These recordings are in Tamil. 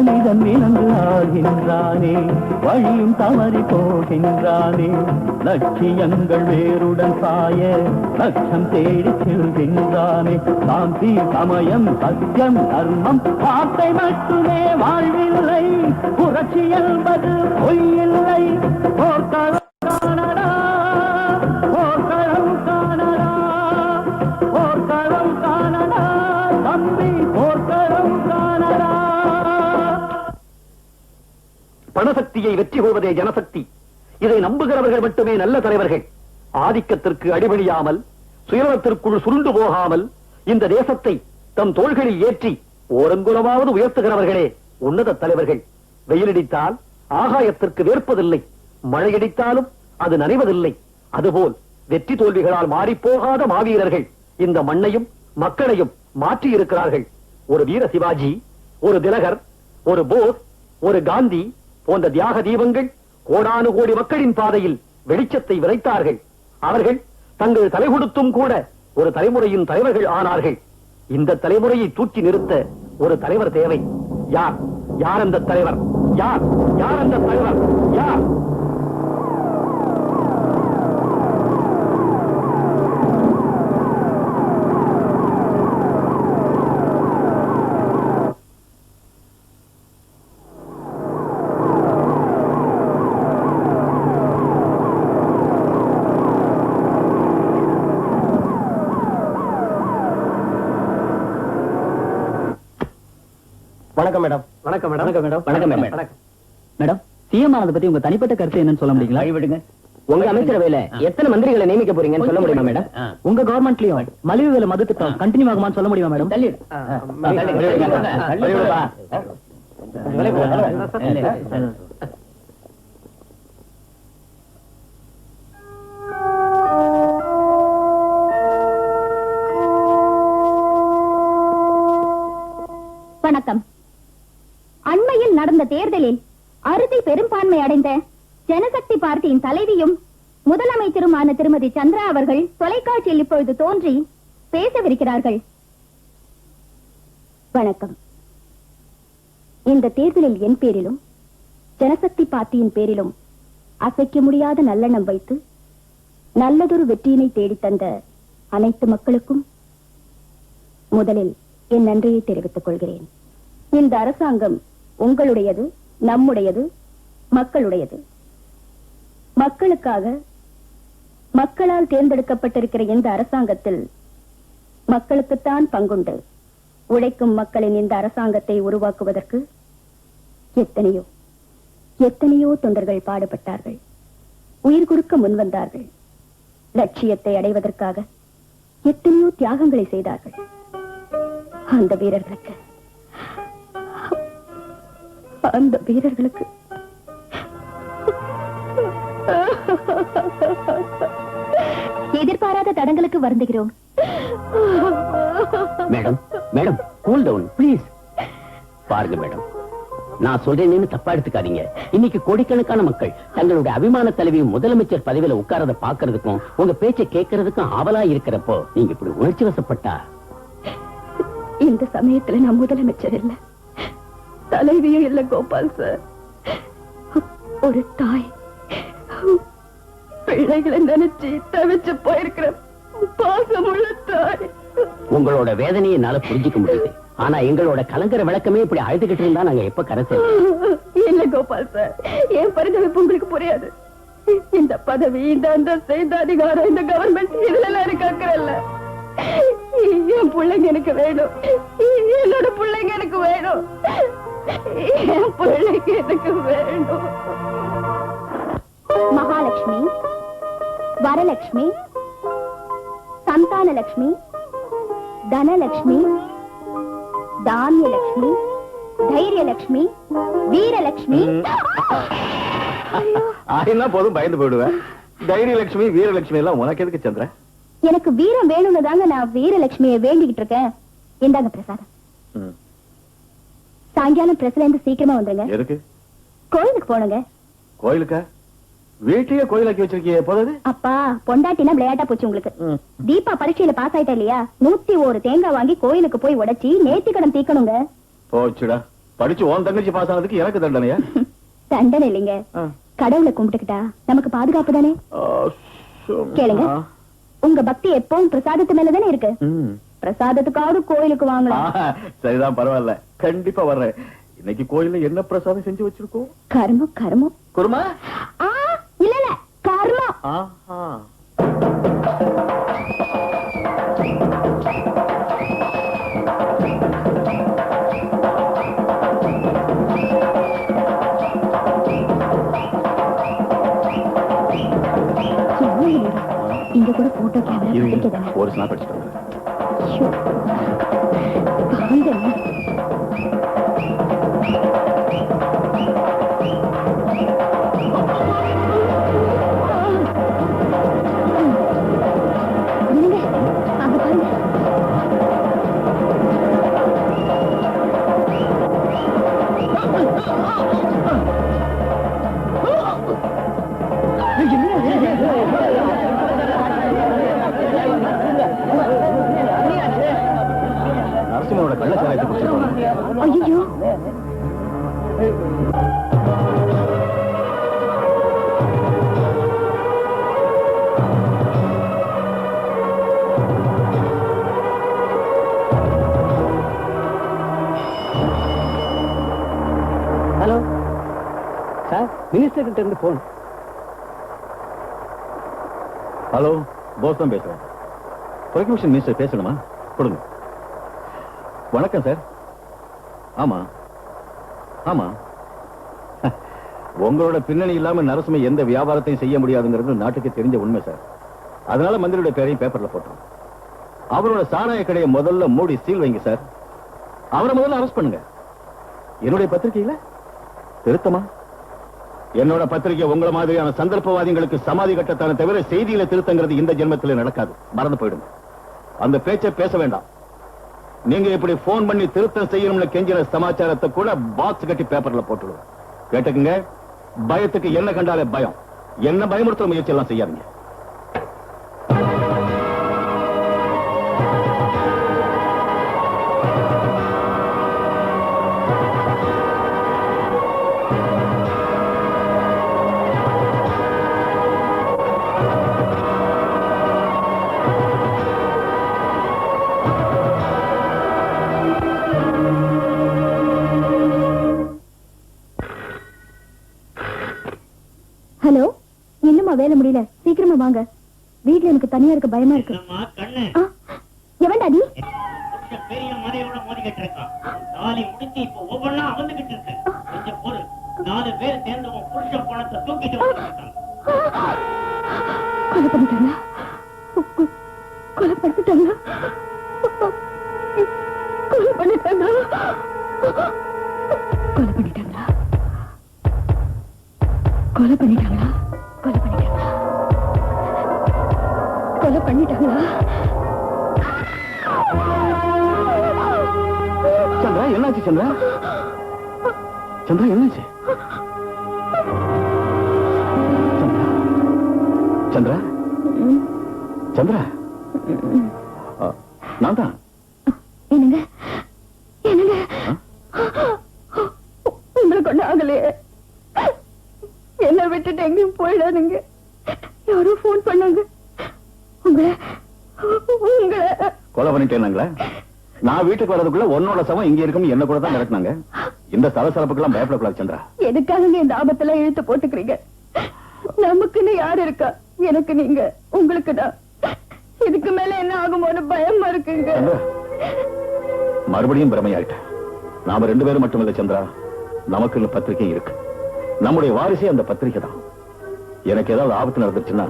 மனிதன் விலங்கு ஆகின்றானே, வழியும் தவறி போகின்றானே. லட்சியங்கள் வேருடன் சாய லட்சம் தேடி செல்கின்றானே. சாந்தி சமயம் சத்தியம் தர்மம் வார்த்தை மட்டுமே வாழ்வில்லை. புரட்சி என்பது பொய்யில்லை. போர்க்களம் காணடா, போர்க்களம் காணடா, போர்க்களம் காணடா தம்பி, போர்க்களம் காணடா. பணசக்தியை வெற்றி கொள்வதே ஜனசக்தி. இதை நம்புகிறவர்கள் மட்டுமே நல்ல தலைவர்கள். ஆதிக்கத்திற்கு அடிபணியாமல், சுயநலத்திற்குள் சுருண்டு போகாமல் இந்த தேசத்தை தம் தோள்களில் ஏற்றி ஓரங்குலமாவது உயர்த்துகிறவர்களே உன்னத தலைவர்கள். வெயிலடித்தால் ஆகாயத்திற்கு வேர்ப்பதில்லை, மழையடித்தாலும் அது நனைவதில்லை. அதுபோல் வெற்றி தோல்விகளால் மாறிப்போகாத மாவீரர்கள் இந்த மண்ணையும் மக்களையும் மாற்றி இருக்கிறார்கள். ஒரு வீர சிவாஜி, ஒரு திலகர், ஒரு போஸ், ஒரு காந்தி போன்ற தியாக தீபங்கள் கோடானு கோடி மக்களின் பாதையில் வெளிச்சத்தை விதைத்தார்கள். அவர்கள் தங்கள் தலை கொடுத்தும் கூட ஒரு தலைமுறையின் தலைவர்கள் ஆனார்கள். இந்த தலைமுறையை தூக்கி நிறுத்த ஒரு தலைவர் தேவை. யார் யார் அந்த தலைவர்? யார் யார் அந்த தலைவர்? யார்? வணக்கம் மேடம். வணக்கம் மேடம். வணக்கம் மேடம். வணக்கம் மேடம். வணக்கம் மேடம், சிஎம் ஆனதை பத்தி உங்க தனிப்பட்ட கருத்து என்னன்னு சொல்ல முடியுங்களா? விடுங்க. உங்க அமைச்சரவையில எத்தனை மந்திரிகளை நியமிக்க போறீங்கன்னு சொல்ல முடியுமா மேடம்? உங்க கவர்மெண்ட்லயும் மலிவு விலை மது திட்டம் கண்டினியூ ஆகுமான்னு சொல்ல முடியுமா மேடம்? வணக்கம். அண்மையில் நடந்த தேர்தலில் அறுதி பெரும்பான்மை அடைந்த ஜனசக்தி பார்ட்டியின் தலைவியும் முதலமைச்சருமான திருமதி சந்திரா அவர்கள் தொலைக்காட்சியில் இப்பொழுது தோன்றி பேசவிருக்கிறார்கள். வணக்கம். இந்த தேர்தலில் என் பேரிலும் ஜனசக்தி பார்ட்டியின் பேரிலும் அசைக்க முடியாத நல்லெண்ணம் வைத்து நல்லதொரு வெற்றியினை தேடித்தந்த அனைத்து மக்களுக்கும் முதலில் என் நன்றியை தெரிவித்துக் கொள்கிறேன். இந்த அரசாங்கம் உங்களுடையது, நம்முடையது, மக்களுடையது. மக்களுக்காக மக்களால் தேர்ந்தெடுக்கப்பட்டிருக்கிற இந்த அரசாங்கத்தில் மக்களுக்குத்தான் பங்குண்டு. உழைக்கும் மக்களின் இந்த அரசாங்கத்தை உருவாக்குவதற்கு எத்தனையோ எத்தனையோ தொண்டர்கள் பாடுபட்டார்கள், உயிர் கொடுக்க முன்வந்தார்கள். லட்சியத்தை அடைவதற்காக எத்தனையோ தியாகங்களை செய்தார்கள். அந்த வீரர்களுக்கு எதிர்பாராத தடங்களுக்கு வருந்துகிறோம். Madam, madam, cool down please. பாருங்க மேடம், நான் சொல்றேன்னு தப்பா எடுத்துக்காதீங்க. இன்னைக்கு கோடிக்கணக்கான மக்கள் தங்களுடைய அபிமான தலைவியும் முதலமைச்சர் பதவியில உட்காரத பாக்குறதுக்கும் உங்க பேச்சை கேட்கறதுக்கும் ஆவலா இருக்கிறப்போ நீங்க இப்படி உணர்ச்சி வசப்பட்டா. இந்த சமயத்துல நான் முதலமைச்சர் இல்ல, தலைவியும் இல்ல கோபால் சார். ஒரு தாய் பிள்ளைகளை நினைச்சு தவிச்சு போயிருக்கிற பாசமுள்ள தாய். உங்களோட வேதனையை என்னால புரிஞ்சுக்க முடியுது. ஆனா எங்களோட கலங்கர விளக்கமே இப்படி அழுதுகிட்டு இருந்தா நாங்க எப்ப கரை சேர்ப்போம்? இல்ல கோபால் சார், என் பரிதவிப்பு உங்களுக்கு புரியாது. இந்த பதவி, இந்த அந்தஸ்து, இந்த அதிகாரம், இந்த கவர்மெண்ட் இதுல எல்லாம் காக்கிறல்ல. என் பிள்ளைங்க எனக்கு வேணும், என்னோட பிள்ளைங்க எனக்கு வேணும், என் பிள்ளைங்க எனக்கு வேணும். மகாலட்சுமி, வரலட்சுமி, சந்தானலட்சுமி, தனலட்சுமி, தானியலட்சுமி, தைரியலட்சுமி, வீரலட்சுமி. ஆயினா போதும் பயந்து போயிடுவேன். தைரியலட்சுமி, வீரலட்சுமி எல்லாம் உனக்கு எதுக்கு சந்திர? எனக்கு வீரம் வேணும்னு தாங்க நான் வீரலட்சுமியை வேண்டிக்கிட்டு இருக்கேன். இந்தாங்க பிரசாதம். சாயங்காலம் பிரஸ்ல இருந்து சீக்கிரமா வந்துருங்க. எதுக்கு? கோயிலுக்கு போனுங்க. கோயிலுக்கா? வீட்லயே கோயிலாக்கி வச்சிருக்கீங்க போறது? அப்பா, பொண்டாட்டினா விளையாட்டா போச்சு உங்களுக்கு. தீபா பரீட்சையில பாஸ் ஆயிட்டா இல்லையா? 101 தேங்காய் வாங்கி கோயிலுக்கு போய் உடைச்சி நேர்த்தி கடன் தீக்கணுங்க. போச்சுடா படிச்சு உன் தங்கச்சி பாஸ் ஆனதுக்கு எனக்கு தண்டனையா? தண்டனை இல்லைங்க, கடவுளை கும்பிட்டுக்கிட்டா நமக்கு பாதுகாப்பு தானே. கேளுங்க, உங்க பக்தி எப்பவும் பிரசாதத்து மேலதானே இருக்கு. பிரசாதத்துக்காவது கோயிலுக்கு வாங்கலாம். சரிதான், பரவாயில்ல, கண்டிப்பா வர்றேன். இன்னைக்கு கோயில்ல என்ன பிரசாதம் செஞ்சு வச்சிருக்கோம்? கர்மம் கர்மம். குருமா? இல்ல இல்ல, கர்மம். இங்க கூட போட்டோ கேமரா ஒரு ஸ்னாப் அடிச்சுட்டு நரசிம்மனோட கள்ளச்சாராயத்தை குடிச்சிருக்காங்க. ஐயோ, ஹலோ சார், மினிஸ்டர் கிட்ட இருந்து போன். ஹலோ, போஸ் தான் பேசுறேன். ப்ரொக்யூஷன் மினிஸ்டர் பேசணுமா? கொடுங்க. வணக்கம் சார். ஆமா ஆமா, உங்களோட பின்னணி இல்லாம நரசிம்ம எந்த வியாபாரத்தையும் செய்ய முடியாதுங்கிறது நாட்டுக்கு தெரிஞ்ச உண்மை சார். அதனால மந்திரியோட பேரையும் பேப்பர்ல போட்டோம். அவரோட சாராய கடையை முதல்ல மூடி சீல் வைங்க சார். அவரை முதல்ல அரெஸ்ட் பண்ணுங்க. என்னுடைய பத்திரிகையில திருத்தமா? என்னோட பத்திரிகை உங்களை மாதிரியான சந்தர்ப்பவாதிகளுக்கு சமாதி கட்டத்தான தவிர செய்தியில திருத்தங்கிறது இந்த ஜென்மத்தில் நடக்காது. மறந்து போயிடும். அந்த பேச்சை பேச வேண்டாம். நீங்க இப்படி போன் பண்ணி திருத்தம் செய்யணும்னு கெஞ்சின சமாச்சாரத்தை கூட பாக்ஸ் கட்டி பேப்பர்ல போட்டுடுவோம். கேட்டுக்குங்க, பயத்துக்கு என்ன கண்டாலே பயம். என்ன பயமுறுத்துற முயற்சி எல்லாம் செய்யாதீங்க. ஹலோ, இன்னுமா வேலை முடியல? சீக்கிரமா வாங்க, வீட்டுல எனக்கு தனியா இருக்க பயமா இருக்கு. எவன்டா நீ? பெரிய மலையோட மோதிக்கிட்டு இருக்கான். தாலி முடிச்சு இப்ப ஒவ்வொன்னா வந்துகிட்டு இருக்கு. கொஞ்சம் பொறு, 4 பேர் சேர்ந்து உன் புருஷ பணத்தை தூக்கிட்டு வந்துட்டாங்க. கொலை பண்ணிட்டாங்களா? கொலை பண்ணிட்டாங்களா? கொலை பண்ணிட்டாங்களா? கொலை பண்ணிட்டாங்களா? கொலை பண்ணிட்டாங்களா? கொலை பண்ணிட்டாங்களா? கொலை பண்ணிட்டாங்களா? சந்திரா, என்னாச்சு சந்திரா? சந்திரா, என்னாச்சு? சந்திரா, சந்திரா, நான் தான். என்னங்க என்னங்க, உங்களை கொண்டு ஆகலையே. என்ன விட்டுட்டு எங்கேயும் போயிடாதுங்க. யாரோ போன் பண்ணாங்க. உங்களை கொலை பண்ணிட்டேனாங்களா? நான் வீட்டுக்கு வரதுக்குள்ள உன்னோட சவம் இங்க இருக்கும் என்ன கூட தான் மிரட்டினாங்க. இந்த சலசலப்புக்கெல்லாம் பயப்படக்கூடாது சந்திரா. எதுக்காக இந்த ஆபத்தெல்லாம் இழுத்து போட்டுக்கிறீங்க? நமக்குன்னு யாரு இருக்கா? எனக்கு நீங்க, உங்களுக்கு தான். இதுக்கு மேல என்ன ஆகுமோன்னு பயமா இருக்குங்க. மறுபடியும் பிரமையாயிட்டேன். நாம 2 பேரும் மட்டுமில்லை சந்திரா, நமக்குன்னு பத்திரிகை இருக்கு. நம்முடைய வாரிசே அந்த பத்திரிகை தான். எனக்கு ஏதாவது ஆபத்து நடந்துச்சுன்னா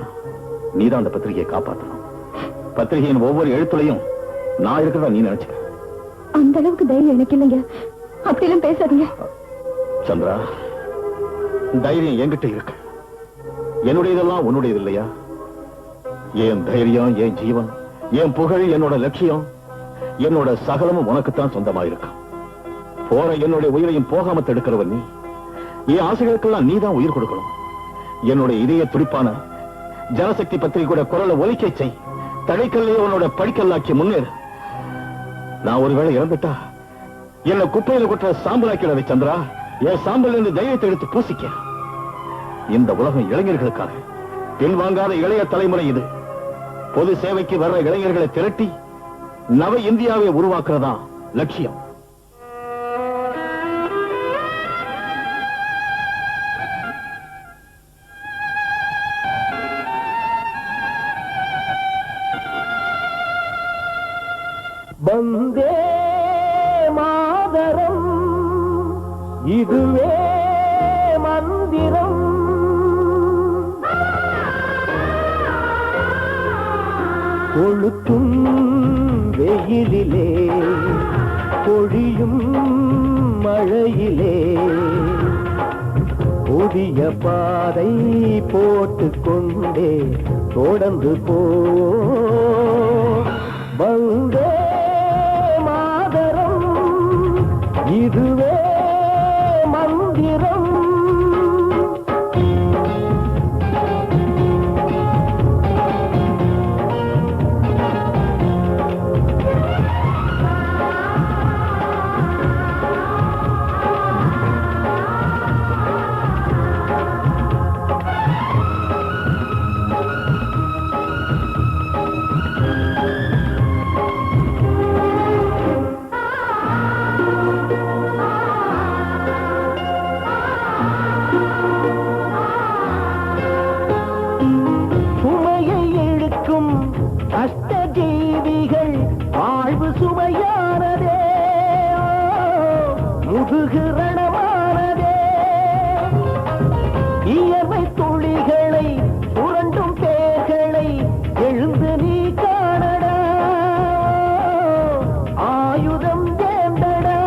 நீதான் அந்த பத்திரிகையை காப்பாற்றணும். பத்திரிகையின் ஒவ்வொரு எழுத்துலையும் நான் இருக்கிறதா நீ நினைச்சுக்க. அந்த அளவுக்கு தைரியம் எனக்கு இல்லைங்க. அப்படிலாம் பேசாதீங்க சந்திரா. தைரியம் என்கிட்ட இருக்கு. என்னுடையதெல்லாம் உன்னுடையது இல்லையா? என் தைரியம், என் ஜீவன், என் புகழ், என்னோட லட்சியம், என்னோட சகலமும் உனக்குத்தான் சொந்தமாயிருக்கும். போற என்னுடைய உயிரையும் போகாம தடுக்கிறவன் நீ. என் ஆசைகளுக்கெல்லாம் நீதான் உயிர் கொடுக்கணும். என்னோட இதய துடிப்பான ஜனசக்தி பத்திரிகையோட குரலை ஒலிக்க செய். தடைக்கல்லையே உன்னோட படிக்கல்லாக்கி முன்னேறு. நான் ஒருவேளை இறந்துட்டா என்ன குப்பையில கொற்ற சாம்பலாக்கிறாரு சந்திரா. என் சாம்பல் இருந்து தைரியத்தை எடுத்து பூசிக்க. இந்த உலகம் இளைஞர்களுக்காக. பின்வாங்காத இளைய தலைமுறை இது. பொது சேவைக்கு வர்ற இளைஞர்களை திரட்டி நவ இந்தியாவை உருவாக்குறதா லட்சியம். வந்தே மாதரம் இதுவே மந்திரம். கொளுத்தும் வெயிலிலே பொழியும் மழையிலே புதிய பாதை போட்டுக் கொண்டே தொடர்ந்து போ. வந்தே மாதரம் இதுவே மந்திரம். அஷ்டஜீவிகள் வாழ்வு சுமையானதே, முதுகிரணமானதே. இயற்கை துளிகளை புரண்டும் பேர்களை எழுந்து நீ காணடா. ஆயுதம் தேர்ந்தடா.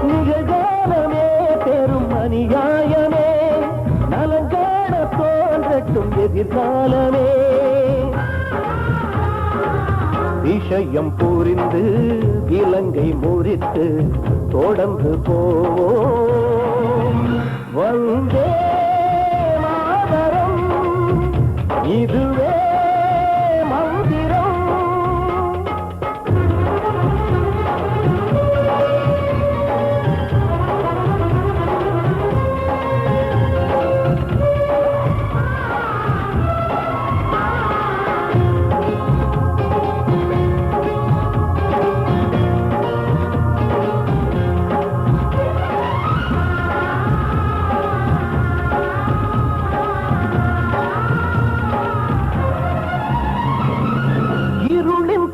நிகழ்காலமே பெரும் அநியாயமே நலங்காண தோன்றட்டும் எதிர்காலமே. விஷயம் புரிந்து இலங்கை முறித்து தொடர்ந்து போவோம். வந்தே மாதரம் இதுவே மந்திரம்.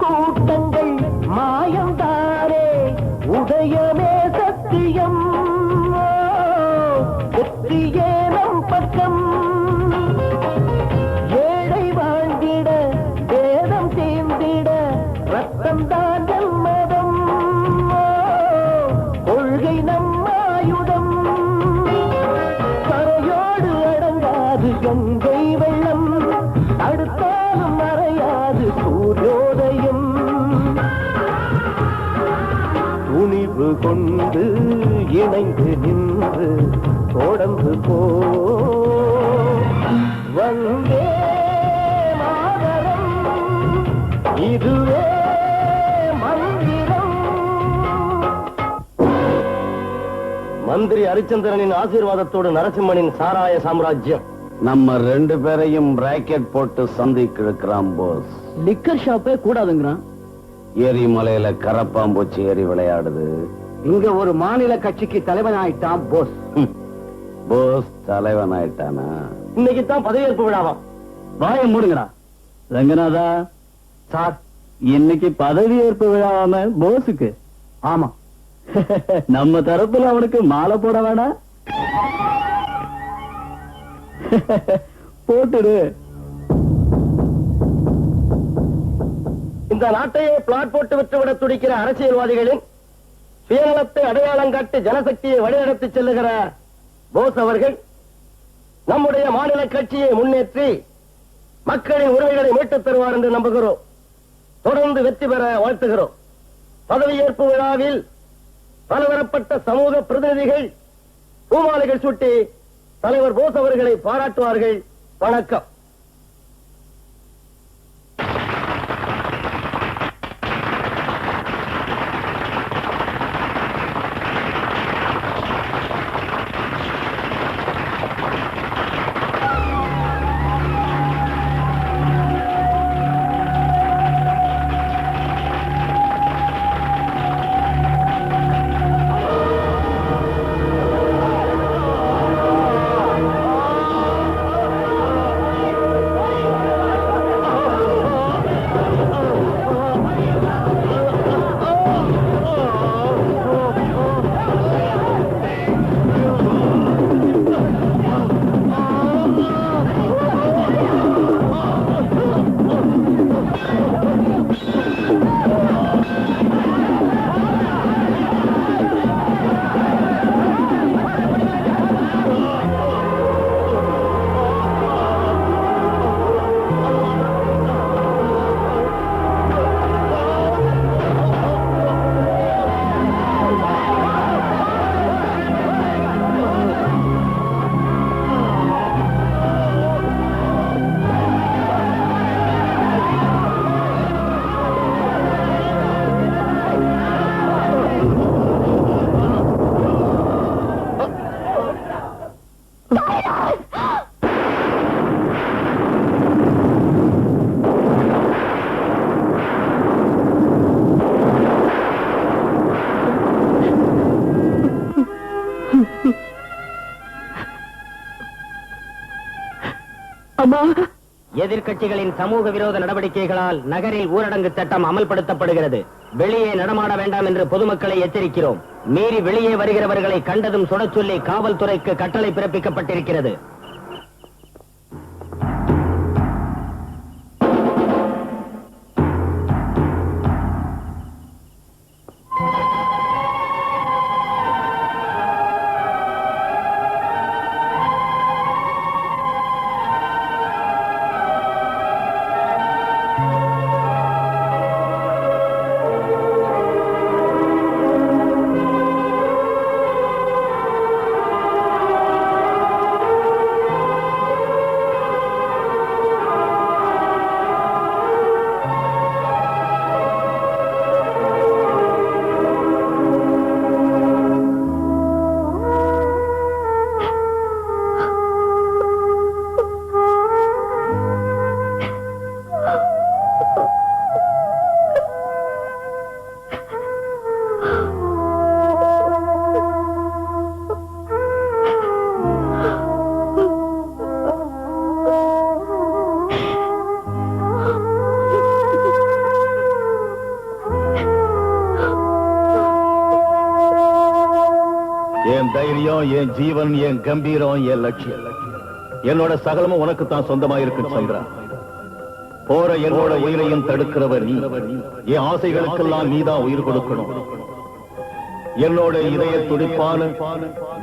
கூட்டங்கள் மாயம்தானே உதயமே சத்தியம். வெற்றியே நம் பக்கம். ஏழை வாழ்ந்திட வேதம் சேர்ந்திட ரத்தம் தான் மதம். கொள்கை நம் ஆயுதம். கரையோடு அடங்காது கங்கை வெள்ளம். அடுத்தாலும் மறையாது சூரியோதயம். துணிவு கொண்டு இணைந்து நின்று தொடர்ந்து போ. வந்தே மாதரம் இதுவே மந்திரம். மந்திரி ஹரிச்சந்திரனின் ஆசீர்வாதத்தோடு நரசிம்மனின் சாராய சாம்ராஜ்யம் நம்ம 2 பேரையும் பிராக்கெட் போட்டு சந்திக்கு இருக்கிறான் போஸ். லிக்கர் ஷாப்பே கூடாதுங்கிறான். எரிமலையில கரப்பாம்பூச்சி ஏறி விளையாடுது. இங்க ஒரு மாநில கட்சிக்கு தலைவன் ஆயிட்டான் போஸ். போஸ் தலைவன் ஆயிட்டானா? இன்னைக்கு தான் பதவியேற்பு விழாவாம். வாயை மூடுங்கடா. ரங்கநாதா சார், இன்னைக்கு பதவி ஏற்பு விழாவாம போஸுக்கு? ஆமா. நம்ம தரப்புல அவனுக்கு மாலை போட வேணா? போட்டுடு. இந்த நாட்டையே பிளாட் போட்டு விட்டுவிட துடிக்கிற அரசியல்வாதிகளின் சுயநலத்தை அடையாளம் காட்டி ஜனசக்தியை வழிநடத்தி செல்லுகிற போஸ் அவர்கள் நம்முடைய மாநில கட்சியை முன்னேற்றி மக்களின் உரிமைகளை மீட்டுத் தருவார் என்று நம்புகிறோம். தொடர்ந்து வெற்றி பெற வாழ்த்துகிறோம். பதவியேற்பு விழாவில் பலதரப்பட்ட சமூக பிரதிநிதிகள் பூமாலைகள் சூட்டி தலைவர் போஸ் அவர்களை பாராட்டுவார்கள். வணக்கம். அம்மா, எதிர்க்கட்சிகளின் சமூக விரோத நடவடிக்கைகளால் நகரில் ஊரடங்கு சட்டம் அமல்படுத்தப்படுகிறது. வெளியே நடமாட வேண்டாம் என்று பொதுமக்களை எச்சரிக்கிறோம். மீறி வெளியே வருகிறவர்களை கண்டதும் சுடச் சொல்லி காவல்துறைக்கு கட்டளை பிறப்பிக்கப்பட்டிருக்கிறது. என் தைரியம், என் ஜீவன், என் கம்பீரம், என் லட்சியம், என்னோட சகலமும் உனக்கு தான் சொந்தமா இருக்கு சந்திரா. போற என்னோட உயிரையும் தடுக்கிறவர் நீ. என் ஆசைகளுக்கெல்லாம் நீதான் உயிர் கொடுக்கணும். என்னோட இதய துடிப்பான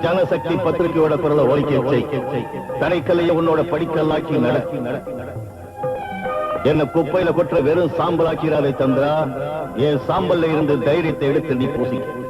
ஜனசக்தி பத்திரிகையோட குரலை ஒலிக்க தடைக்கல்லைய உன்னோட படிக்கல்லாக்கி நடத்தி என்ன குப்பையில கொற்ற வெறும் சாம்பலாக்கிறாரை சந்திரா. என் சாம்பல்ல இருந்து தைரியத்தை எடுத்து நீ பூசிக்க.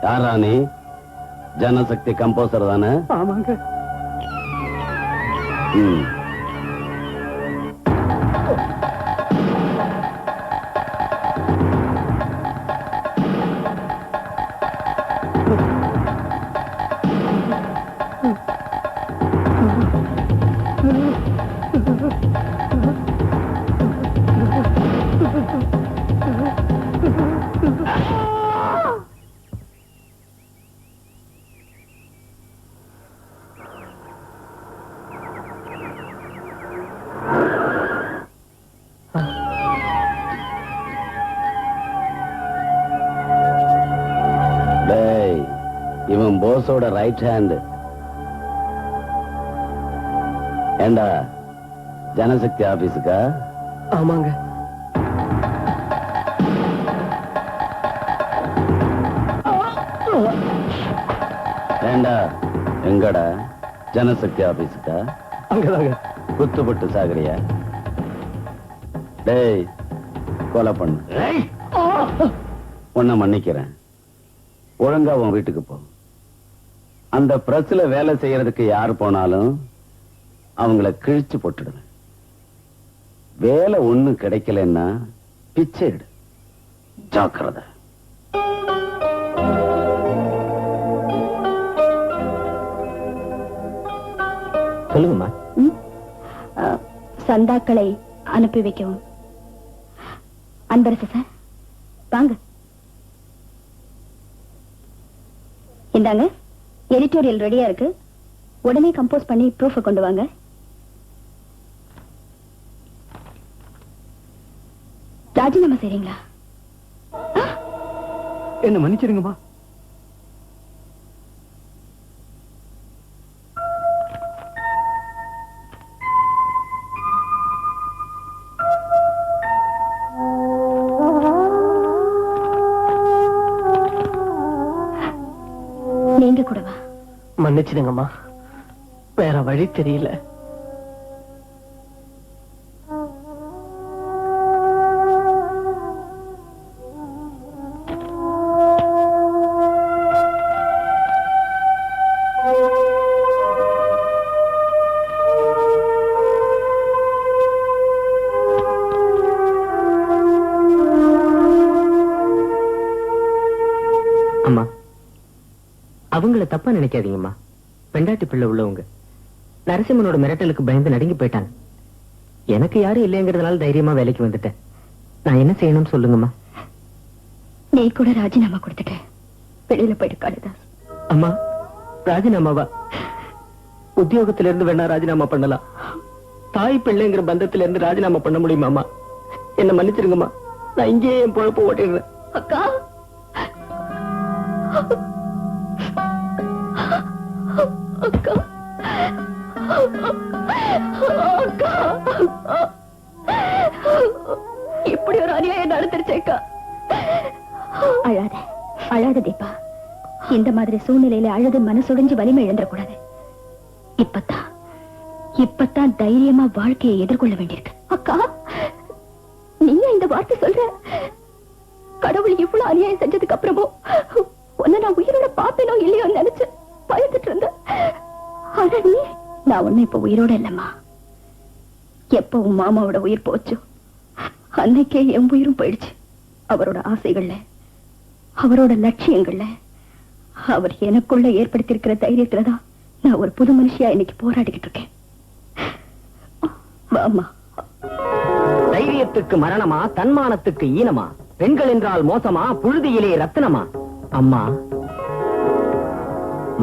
யாரா நீ? ஜனசக்தி கம்போசர் தானே? ஆமாங்க. இவன் போஸோட ரைட் ஹேண்ட். ஏண்டா ஜனசக்தி ஆபீஸுக்கா? ஆமாங்க. ஏண்டா எங்கடா ஜனசக்தி ஆபீஸுக்கா? அங்கதாங்க. குத்துப்பட்டு சாகரியா? டேய் கொலை பண்ணு. உன்னை மன்னிக்கிறேன். ஒழுங்கா உன் வீட்டுக்கு போ. அந்த பிரஸ்ல வேலை செய்யறதுக்கு யார் போனாலும் அவங்கள கிழிச்சு போட்டுடுவேன். வேலை ஒண்ணு கிடைக்கலன்னா பிச்சை எடு. ஜாக்கிரதை. சொல்லுங்கம்மா. சந்தாக்களை அனுப்பி வைக்கவும். அன்பரசு சார் வாங்க. இந்தாங்க எடிட்டோரியல் ரெடியா இருக்கு. உடனே கம்போஸ் பண்ணி ப்ரூஃப் கொண்டு வாங்க. ராஜினாமா செய்றீங்களா? என்ன மன்னிச்சிருங்கம்மா. நீங்க கூடவா? மன்னிச்சிடுங்கம்மா, வேற வழி தெரியல. அவங்கள தப்பா நினைக்காதீங்கம்மா. பெண்டாட்டி பிள்ளை உள்ளவங்க நரசிம்மனோட மிரட்டலுக்கு பயந்து நடுங்கி போயிட்டாங்க. எனக்கு யாரும் இல்லைங்கிறதுனால தைரியமா வேலைக்கு வந்துட்டேன். நான் என்ன செய்யணும்னு சொல்லுங்கம்மா. நீ கூட ராஜினாமா கொடுத்துட்ட, வெளியில போயிட்டு காளிதாஸ். அம்மா, ராஜினாமாவா? உத்தியோகத்தில இருந்து வேணா ராஜினாமா பண்ணலாம், தாய் பிள்ளைங்கிற பந்தத்தில இருந்து ராஜினாமா பண்ண முடியுமாமா? என்ன மன்னிச்சிருங்கம்மா, நான் இங்கேயே என் பொழப்பு ஓட்டிடுறேன். அக்கா, அக்கா, அக்கா, இப்படி ஒரு அநியாயம் நடந்துருச்சேக்கா. அழாத அழாத தீபா. இந்த மாதிரி சூழ்நிலையில அழுது மனசுடைஞ்சு வலிமை இழந்துடக்கூடாது. இப்பத்தான் தைரியமா வாழ்க்கையை எதிர்கொள்ள வேண்டியிருக்கு. அக்கா, நீங்க இந்த வார்த்தை சொல்ற, கடவுள் இவ்வளவு அநியாயம் செஞ்சதுக்கு அப்புறமும் உன்னை நான் உயிரோட பாப்பேனோ இல்லையோ நினைச்சு பயந்துட்டு இருந்தேன். ஆனா நீ, நான் ஒண்ணு இப்ப உயிரோட இல்லம்மா. எப்ப உன் மாமாவோட உயிர் போச்சு அன்னைக்கே என் உயிரும் போயிடுச்சு. அவரோட ஆசைகள்ல, அவரோட லட்சியங்கள்ல, அவர் எனக்குள்ள ஏற்படுத்தி இருக்கிற தைரியத்துலதான் நான் ஒரு புது மனுஷியா இன்னைக்கு போராடிக்கிட்டு இருக்கேன். அம்மா, தைரியத்துக்கு மரணமா, தன்மானத்துக்கு ஈனமா, பெண்கள் என்றால் மோசமா, புழுதியிலே ரத்தினமா? அம்மா,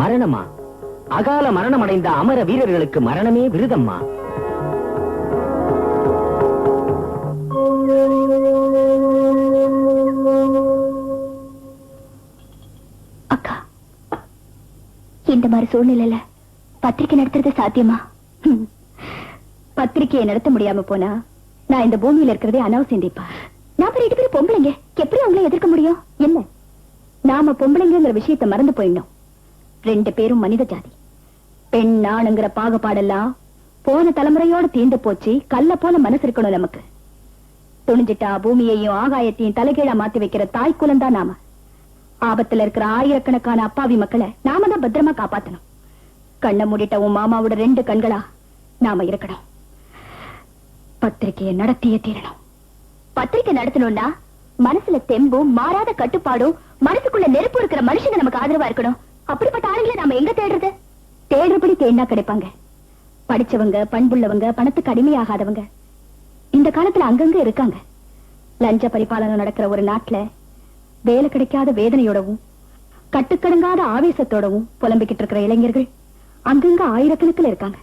மரணமா? அகால மரணம் அடைந்த அமர வீரர்களுக்கு மரணமே விருதம்மா. அக்கா, இந்த மாதிரி சூழ்நிலையில பத்திரிக்கை நடத்துறது சாத்தியமா? பத்திரிக்கையை நடத்த முடியாம போனா நான் இந்த பூமியில இருக்கிறதே அனாவசியம் தீபா. நாம 2 பேரும் பொம்பளைங்க, எப்படி அவங்கள எதிர்க்க முடியும்? என்ன, நாம பொம்பளைங்கிற விஷயத்தை மறந்து போயிடணும். 2 பேரும் மனித ஜாதி. பெண் ஆணுங்கிற பாகுபாடெல்லாம் போன தலைமுறையோட தீர்ந்து போச்சு. கல்ல போல மனசு இருக்கணும் நமக்கு. துணிஞ்சிட்டா பூமியையும் ஆகாயத்தையும் தலைகீழா மாத்தி வைக்கிற தாய் குலம்தான் நாம. ஆபத்துல இருக்கிற ஆயிரக்கணக்கான அப்பாவி மக்களை நாம தான் பத்திரமா காப்பாத்தணும். கண்ணை மூடிட்ட உன் மாமாவோட 2 கண்களா நாம இருக்கணும். பத்திரிகையை நடத்தியே தீரணும். பத்திரிகை நடத்தணும்னா மனசுல தெம்பும் மாறாத கட்டுப்பாடும், மனசுக்குள்ள நெருப்பு இருக்கிற மனுஷங்க நமக்கு ஆதரவா இருக்கணும். அப்படிப்பட்ட ஆளுங்களை நாம எங்க தேடுறது? தேடுறபடி தேடினா கிடைப்பாங்க. படிச்சவங்க, பண்புள்ளவங்க, பணத்துக்கு அடிமையாகாதவங்க இந்த காலத்துல அங்கங்க இருக்காங்க. லஞ்ச பரிபாலனம் நடக்கிற ஒரு நாட்டுல வேலை கிடைக்காத வேதனையோடவும் கட்டுக்கடங்காத ஆவேசத்தோடவும் புலம்பிக்கிட்டு இருக்கிற இளைஞர்கள் அங்கங்க ஆயிரக்கணக்கில் இருக்காங்க.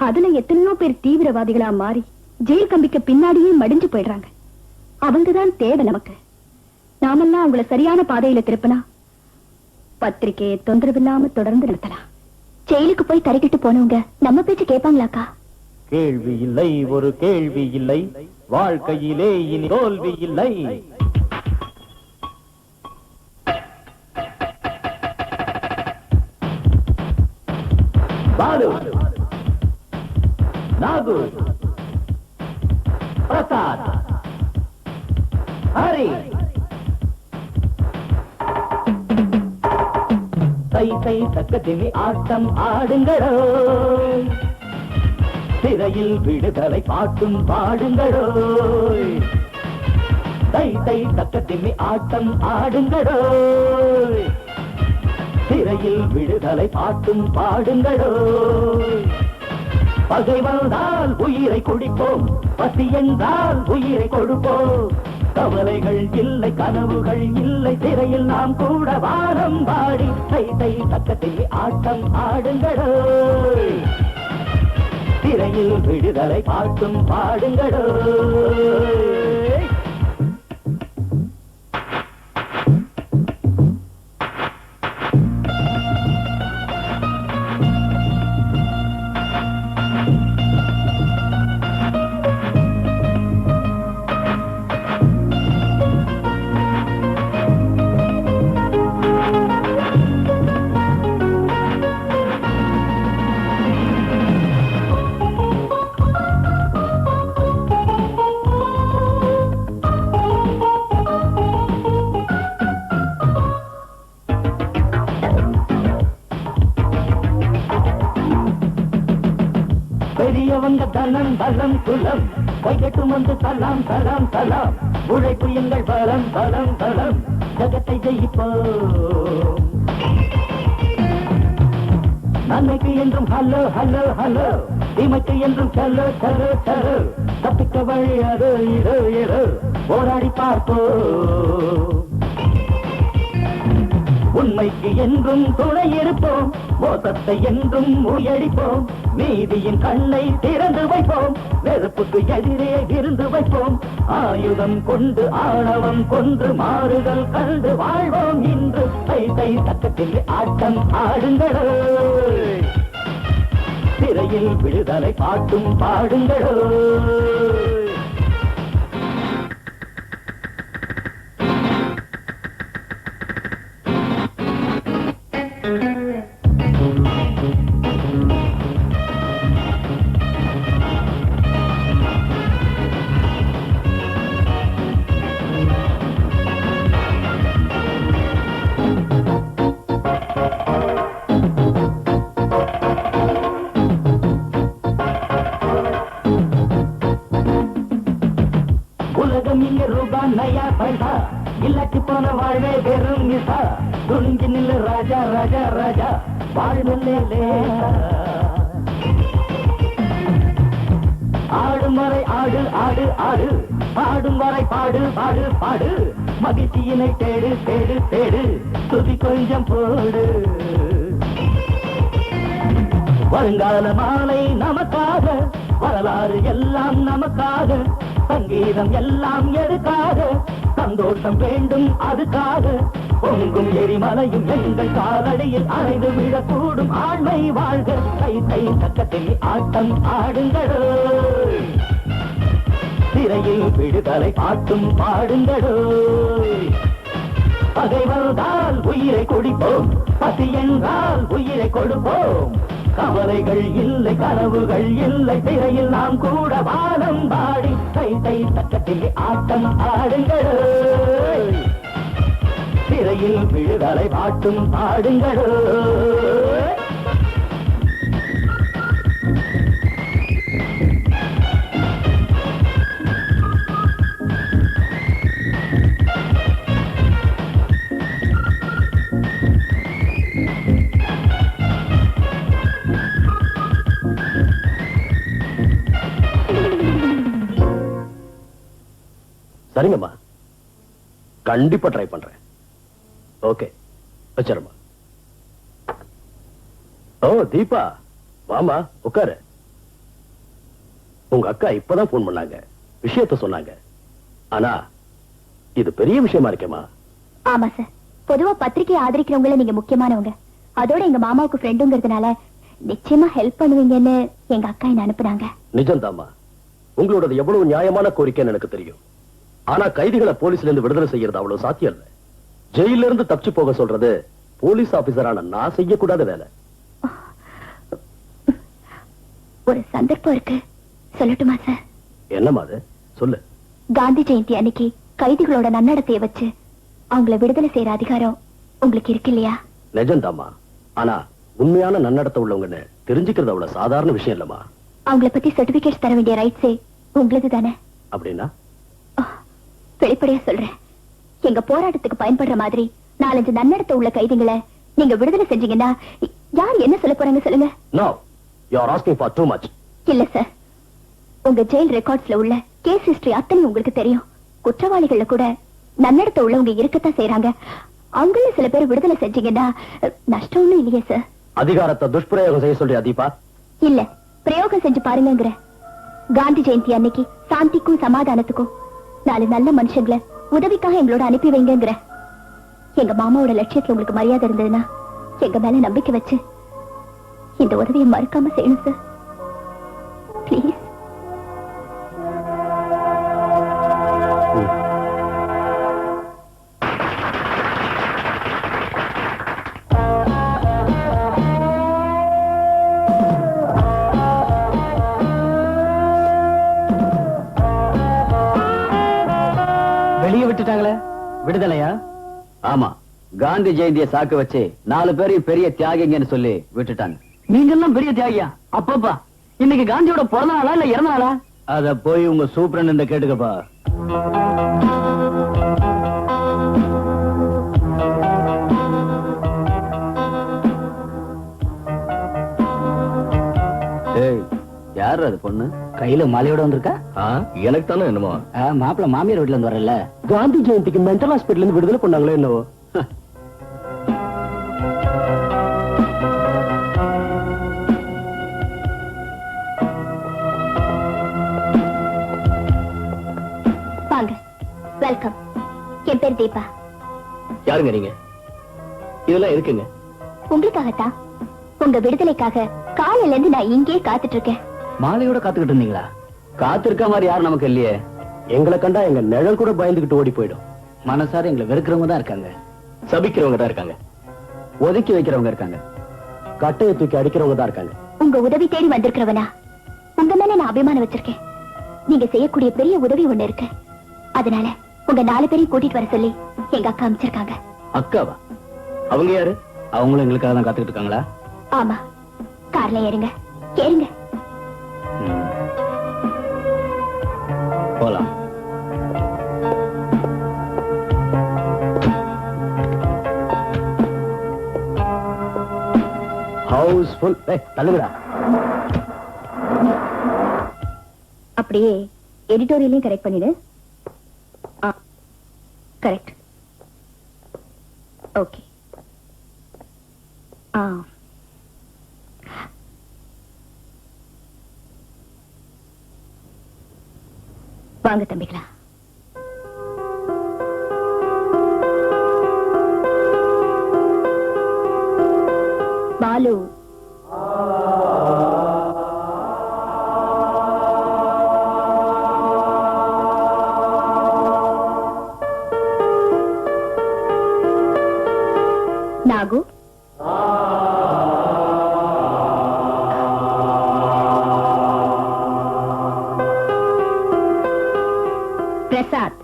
அதுல எத்தனையோ பேர் தீவிரவாதிகளா மாறி ஜெயில் கம்பிக்க பின்னாடியே மடிஞ்சு போயிடுறாங்க. அவங்கதான் தேவை நமக்கு. நாமெல்லாம் அவங்கள சரியான பாதையில திருப்பினா பத்திரிகையை தொந்தரவில்லாம தொடர்ந்து நடத்தலாம். ஜெயிலுக்கு போய் தரைக்கிட்டு போனவங்க நம்ம பேச்சு கேட்பாங்களாக்கா? கேள்வி இல்லை, ஒரு கேள்வி இல்லை, வாழ்க்கையிலே இனி தோல்வி இல்லை. பாலு, நாகு, பிரசாத், ஹரி, தை தை தக்கத்தினி ஆட்டம் ஆடுங்களோ, திரையில் விடுதலை பாட்டும் பாடுங்களோ. தை தை தக்கத்தினி ஆட்டம் ஆடுங்களோ, திரையில் விடுதலை பாட்டும் பாடுங்களோ. பகை வந்தால் உயிரை குடிப்போம், பசி என்றால் உயிரை கொடுப்போம். கவலைகள் இல்லை, கனவுகள் இல்லை, திரையில் நாம் கூட வாரம் பாடி தை தை தக்கத்தில் ஆட்டம் ஆடுங்களோ, திரையில் விடுதலை பாட்டும் பாடுங்களோ. பெரியவங்க தனம் பலம் குலம் வைகட்டும் வந்து சலாம் சலாம் சலாம். உழைப்பு எங்கள் பலம் பலம் பலம், ஜகத்தை ஜெயிப்போம். நன்மைக்கு என்றும் ஹலோ ஹலோ ஹலோ, தீமைக்கு என்றும் சலோ சலோ சலோ. தப்பிக்க வழி அது இதோ இதோ, போராடி பார்ப்போம். உண்மைக்கு என்றும் துணை இருப்போம், மோசத்தை என்றும் முயடிப்போம். நீதியின் கண்ணை திறந்து வைப்போம், நெருப்புக்கு எதிரே இருந்து வைப்போம். ஆயுதம் கொண்டு ஆணவம் கொன்று மாறுதல் கண்டு வாழ்வோம். இன்று தை தை தக்கத்தில் ஆட்டம் ஆடுங்களோ, திரையில் விடுதலை பாட்டும் பாடுங்களோ. உலகம் இங்க ரூபா நயா பைசா, இல்லாட்டி போன வாழ்வே வெறும் மிசா. துணிஞ்சு நில்லு ராஜா ராஜா ராஜா, வாழ்நிலே ஆடும் வரை ஆடு ஆடு ஆடு, பாடும் வரை பாடு பாடு பாடு. மகிழ்ச்சியினை தேடு தேடு தேடு, துதி கொஞ்சம் போடு. வருங்கால மாலை நமக்காக, வரலாறு எல்லாம் நமக்காக, சங்கீதம் எல்லாம் எதுக்காக, சந்தோஷம் வேண்டும் அதுக்காக. பொங்கும் எரிமலையும் எங்கள் காலடியில் அணைந்து விழக்கூடும், ஆண்மை வாழ்க. கை கை தக்கத்தில் ஆட்டம் ஆடுங்களோ, திரையில் விடுதலை பாட்டும் பாடுங்களோ. பகைவர்தால் உயிரை குடிப்போம், பசி என்றால் உயிரை கொடுப்போம். கவலைகள் இல்லை கனவுகள் இல்லை, திரையில் நாம் கூட வானம் பாடி தை தை தக்கத்தில் ஆட்டம் ஆடுங்களோ, திரையில் விடுதலை பாட்டும் பாடுங்களோ. சரிங்கம்மா, கண்டிப்பா ட்ரை பண்றேன். ஓகே, வச்சிருமா. ஓ தீபா, வாமா உட்காரு. உங்க அக்கா இப்பதான் போன் பண்ணாங்க, விஷயத்த சொன்னாங்க. ஆனா இது பெரிய விஷயமா இருக்கேமா. ஆமா சார், பொதுவா பத்திரிகை ஆதரிக்கிறவங்கள நீங்க முக்கியமானவங்க. அதோட எங்க மாமாவுக்கு ஃப்ரெண்டுங்கிறதுனால நிச்சயமா ஹெல்ப் பண்ணுவீங்கன்னு எங்க அக்கா என்ன அனுப்புனாங்க. நிஜம்தாமா, உங்களோட எவ்வளவு நியாயமான கோரிக்கைன்னு எனக்கு தெரியும். ஆனா கைதிகளை போலீஸ்ல இருந்து விடுதலை செய்யறது அவ்வளவு சாத்தியம் இல்ல. ஜெயில இருந்து தப்பிச்சு போக சொல்றது போலீஸ் ஆபீசரான நான் செய்யக்கூடாத வேலை. ஒரு சந்தர்ப்பம் இருக்கு, சொல்லட்டுமா சார்? என்னமா அது, சொல்லு. காந்தி ஜெயந்தி அன்னைக்கு கைதிகளோட நன்னடத்தைய வச்சு அவங்கள விடுதலை செய்யற அதிகாரம் உங்களுக்கு இருக்கு இல்லையா? நிஜம்தாமா, ஆனா உண்மையான நன்னடத்தை உள்ளவங்கன்னு தெரிஞ்சுக்கிறது அவ்வளவு சாதாரண விஷயம் இல்லமா. அவங்கள பத்தி சர்டிபிகேட் தர வேண்டிய ரைட்ஸே உங்களது தானே? அப்படின்னா வெளிப்படையா சொல்றேன், எங்க போராட்டத்துக்கு பயன்படுற மாதிரி 4-5 நன்னடத்தை உள்ள கைதிகளை நீங்க விடுதலை செஞ்சீங்கன்னா யார் என்ன சொல்ல போறாங்க சொல்லுங்க? No, you are asking for too much. இல்ல சார், உங்க ஜெயில் ரெக்கார்ட்ஸ்ல உள்ள கேஸ் ஹிஸ்டரி அத்தனை உங்களுக்கு தெரியும். குற்றவாளிகள்ல கூட நன்னடத்தை உள்ளவங்க இருக்கத்தான் செய்யறாங்க. அவங்கள சில பேர் விடுதலை செஞ்சீங்கன்னா நஷ்டம் ஒண்ணும் இல்லையே சார். அதிகாரத்தை துஷ்பிரயோகம் செய்ய சொல்றியா தீபா? இல்ல, பிரயோகம் செஞ்சு பாருங்கிற. காந்தி ஜெயந்தி அன்னைக்கு சாந்திக்கும் சமாதானத்துக்கும் 4 நல்ல மனுஷங்களை உதவிக்காக எங்களோட அனுப்பி வைங்கிற. எங்க மாமாவோட லட்சியத்துல உங்களுக்கு மரியாதை இருந்ததுன்னா எங்க மேல நம்பிக்கை வச்சு இந்த உதவியை மறுக்காம செய்யணும் சார். பிளீஸ். வெளியே விட்டுட்டாங்களே, விடுதலையா? ஆமா, காந்தி ஜெயந்தியை சாக்கு வச்சு 4 பேரையும் பெரிய தியாகிங்கன்னு சொல்லி விட்டுட்டாங்க. நீங்க எல்லாம் பெரிய தியாகியா? அப்பப்பா, இன்னைக்கு காந்தியோட பிறந்த நாளா இல்ல இறந்த நாளா? அத போய் உங்க சூப்பரண்ட் கேட்டுக்கப்பா. யாரு அது பொண்ணு? கையில மாலையோட வந்திருக்கா? எனக்கு தானே என்னமோ. மாப்பிள்ள மாமியார் வீட்டுல இருந்து வரல, காந்தி ஜெயந்திக்கு மென்டல் ஹாஸ்பிட்டல் இருந்து விடுதலை பண்ணாங்களோ என்னவோ. வாங்க, வெல்கம். என் பேர் தீபா. யாருங்க நீங்க? இதெல்லாம் இருக்குங்க. உங்களுக்காகத்தான், உங்க விடுதலைக்காக காலையில இருந்து நான் இங்கே காத்துட்டு இருக்கேன். மாலையோட காத்துக்கிட்டு இருந்தீங்களா? காத்திருக்க மாதிரி யாரும் நமக்கு இல்லையே. எங்களை கண்டா எங்க நிழல் கூட பயந்துகிட்டு ஓடி போயிடும். மனசார எங்களை வெறுக்கிறவங்க தான் இருக்காங்க, சபிக்கிறவங்க தான் இருக்காங்க, ஒதுக்கி வைக்கிறவங்க இருக்காங்க, கட்டையை தூக்கி அடிக்கிறவங்க தான் இருக்காங்க. உங்க உதவி தேடி வந்திருக்கிறவனா உங்க மேல நான் அபிமானம் வச்சிருக்கேன். நீங்க செய்யக்கூடிய பெரிய உதவி ஒண்ணு இருக்கு. அதனால உங்க 4 பேரையும் கூட்டிட்டு வர சொல்லி எங்க அக்கா அமைச்சிருக்காங்க. அக்காவா? அவங்க யாரு? அவங்களும் எங்களுக்காக தான் காத்துக்கிட்டு இருக்காங்களா? ஆமா, கார்ல ஏறுங்க, ஏறுங்க. போலாம். ஹவுஸ்ஃபுல். தள்ளுகிறா. அப்படியே எடிட்டோரியலையும் கரெக்ட் பண்ணிடு. கரெக்ட். ஓகே. வாங்க தம்பிகளா. பாலு, நாகு, பிரசாத்,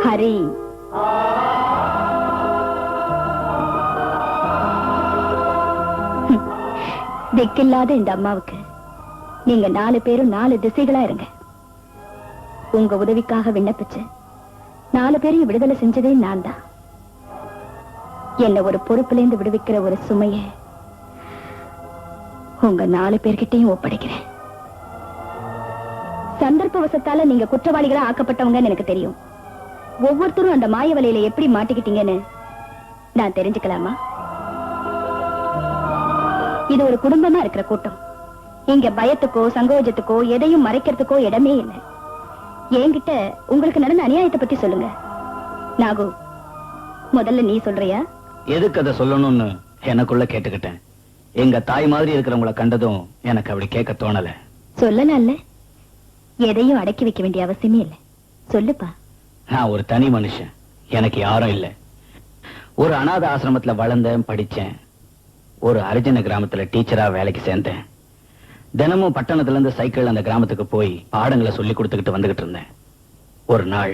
ஹரி, திக்கில்லாத இந்த அம்மாவுக்கு நீங்க 4 பேரும் 4 திசைகளா இருங்க. உங்க உதவிக்காக விண்ணப்பிச்சு 4 பேரையும் விடுதலை செஞ்சதே நான் தான். என்ன ஒரு பொறுப்புல இருந்து விடுவிக்கிற ஒரு சுமைய உங்க 4 பேர்கிட்டையும் ஒப்படைக்கிறேன். சந்தர்ப்பவசத்தால நீங்க குற்றவாளிகளா ஆக்கப்பட்டவங்கன்னு எனக்கு தெரியும். ஒவ்வொருத்தரும் அந்த மாய வலையில எப்படி மாட்டிக்கிட்டீங்கன்னு நான் தெரிஞ்சுக்கலாமா? இது ஒரு குடும்பமா இருக்கிற கூட்டம். இங்க பயத்துக்கோ சங்கோஜத்துக்கோ எதையும் மறைக்கிறதுக்கோ இடமே இல்லை. என்கிட்ட உங்களுக்கு நடந்த அநியாயத்தை பத்தி சொல்லுங்க. நாகு, முதல்ல நீ சொல்றியா? எதுக்கு அதை சொல்லணும்னு எனக்குள்ள கேட்டுக்கிட்டேன். எங்க தாய் மாதிரி இருக்கிறவங்களை கண்டதும் எனக்கு அப்படி கேட்க தோணல. சொல்லலாம்ல, எதையும் அடக்கி வைக்க வேண்டிய அவசியமே இல்லை. சொல்லுப்பா. நான் ஒரு தனி மனுஷன், எனக்கு யாரும் இல்லை. ஒரு அநாத ஆசிரமத்துல வளர்ந்தேன், படிச்சேன். ஒரு ஹரிஜன கிராமத்துல டீச்சரா வேலைக்கு சேர்ந்தேன். தினமும் பட்டணத்துல இருந்து சைக்கிள் அந்த கிராமத்துக்கு போய் பாடங்களை சொல்லி கொடுத்துக்கிட்டு வந்துகிட்டு இருந்தேன். ஒரு நாள்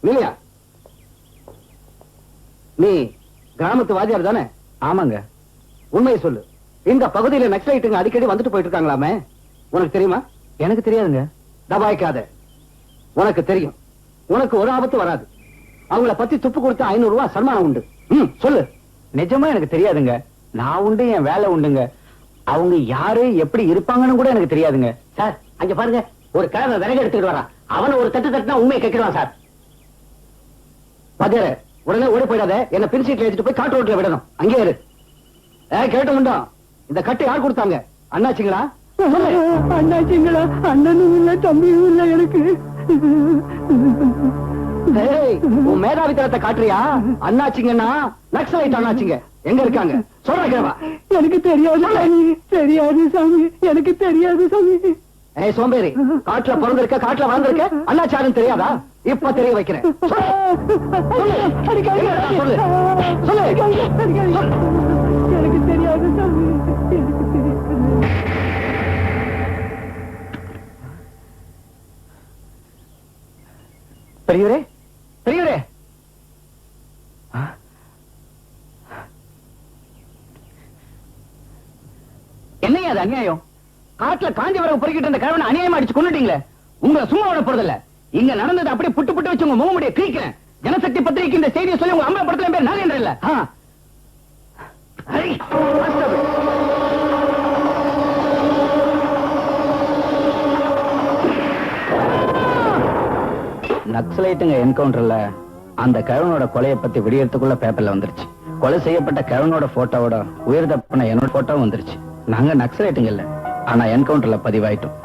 நீலியா, நீ கிராமத்து வாத்தியார் தானே? ஆமாங்க. உண்மையை சொல்லு. இந்த பகுதியில நக்சலைட்டுங்க அடிக்கடி வந்துட்டு போயிட்டு இருக்காங்களாமே, உனக்கு தெரியுமா? எனக்கு தெரியாதுங்க. தபாய்க்காத, உனக்கு தெரியும். உனக்கு ஒரு ஆபத்து வராது. அவங்கள பத்தி துப்பு கொடுத்து 500 ரூபாய் சன்மானம் உண்டு. சொல்லு. நிஜமா எனக்கு தெரியாதுங்க. நான் உண்டு, என் வேலை உண்டுங்க. அவங்க யாரு எப்படி இருப்பாங்கன்னு கூட எனக்கு தெரியாதுங்க. சார், அங்க பாருங்க, ஒரு கிழமை விறகு எடுத்துக்கிட்டு வரான். அவனை ஒரு தட்டு தட்டுனா உண்மையை கேட்கிறான் சார். பாத்தியாரு, உடனே ஓடி போயிடாத. என்ன பிரிசீட்ல எடுத்துட்டு போய் காட்டு ரோட்ல விடணும். அங்கே இரு. கேட்டு முண்டோம், இந்த கட்டு யார் கொடுத்தாங்க? அண்ணாச்சிங்களா? அண்ணாச்சிங்களா? அண்ணனும் இல்ல, தம்பியும் இல்ல எனக்கு. உன் மேதாவித்தனத்தை காட்டுறியா? அண்ணாச்சிங்கன்னா நக்சலைட் அண்ணாச்சிங்க எங்க இருக்காங்க சொல்றா. எனக்கு தெரியாது சாமி, தெரியாது சாமி, எனக்கு தெரியாது சாமி. சோம்பேறி, காட்டுல பிறந்திருக்க, காட்டுல வளர்ந்திருக்க, அண்ணாச்சாரும் தெரியாதா? இப்ப தெரிய வைக்கிறேன். சொல்லு சொல்லு. எனக்கு தெரியாது சாமி. பெரியவரே, பெரியவரே, என்னையா அது அநியாயம்? காட்டுல காஞ்சி வரவு பொறுக்கிட்டு இருந்த கிழவனை அநியாயமா அடிச்சு கொண்டுட்டீங்களே. உங்களை சும்மா விட போறதில்ல. இங்க நடந்தது அப்படியே புட்டு புட்டு வச்சு உங்க முகமுடிய கிழிக்கிறேன். ஜனசக்தி பத்திரிகை இந்த செய்தியை சொல்லி உங்க அம்பலப்படுத்தல பேர் நாகேந்திர இல்ல. நக்சலைட்டுங்க என்கவுண்டர்ல அந்த கிழவனோட கொலையை பத்தி விடியறதுக்குள்ள பேப்பர்ல வந்துருச்சு. கொலை செய்யப்பட்ட கிழவனோட போட்டோவோட உயிர் தப்பின என்னோட போட்டோ வந்துருச்சு. நாங்க நக்சலைட்டுங்க இல்ல, ஆனா என்கவுண்டர்ல பதிவாயிட்டோம்.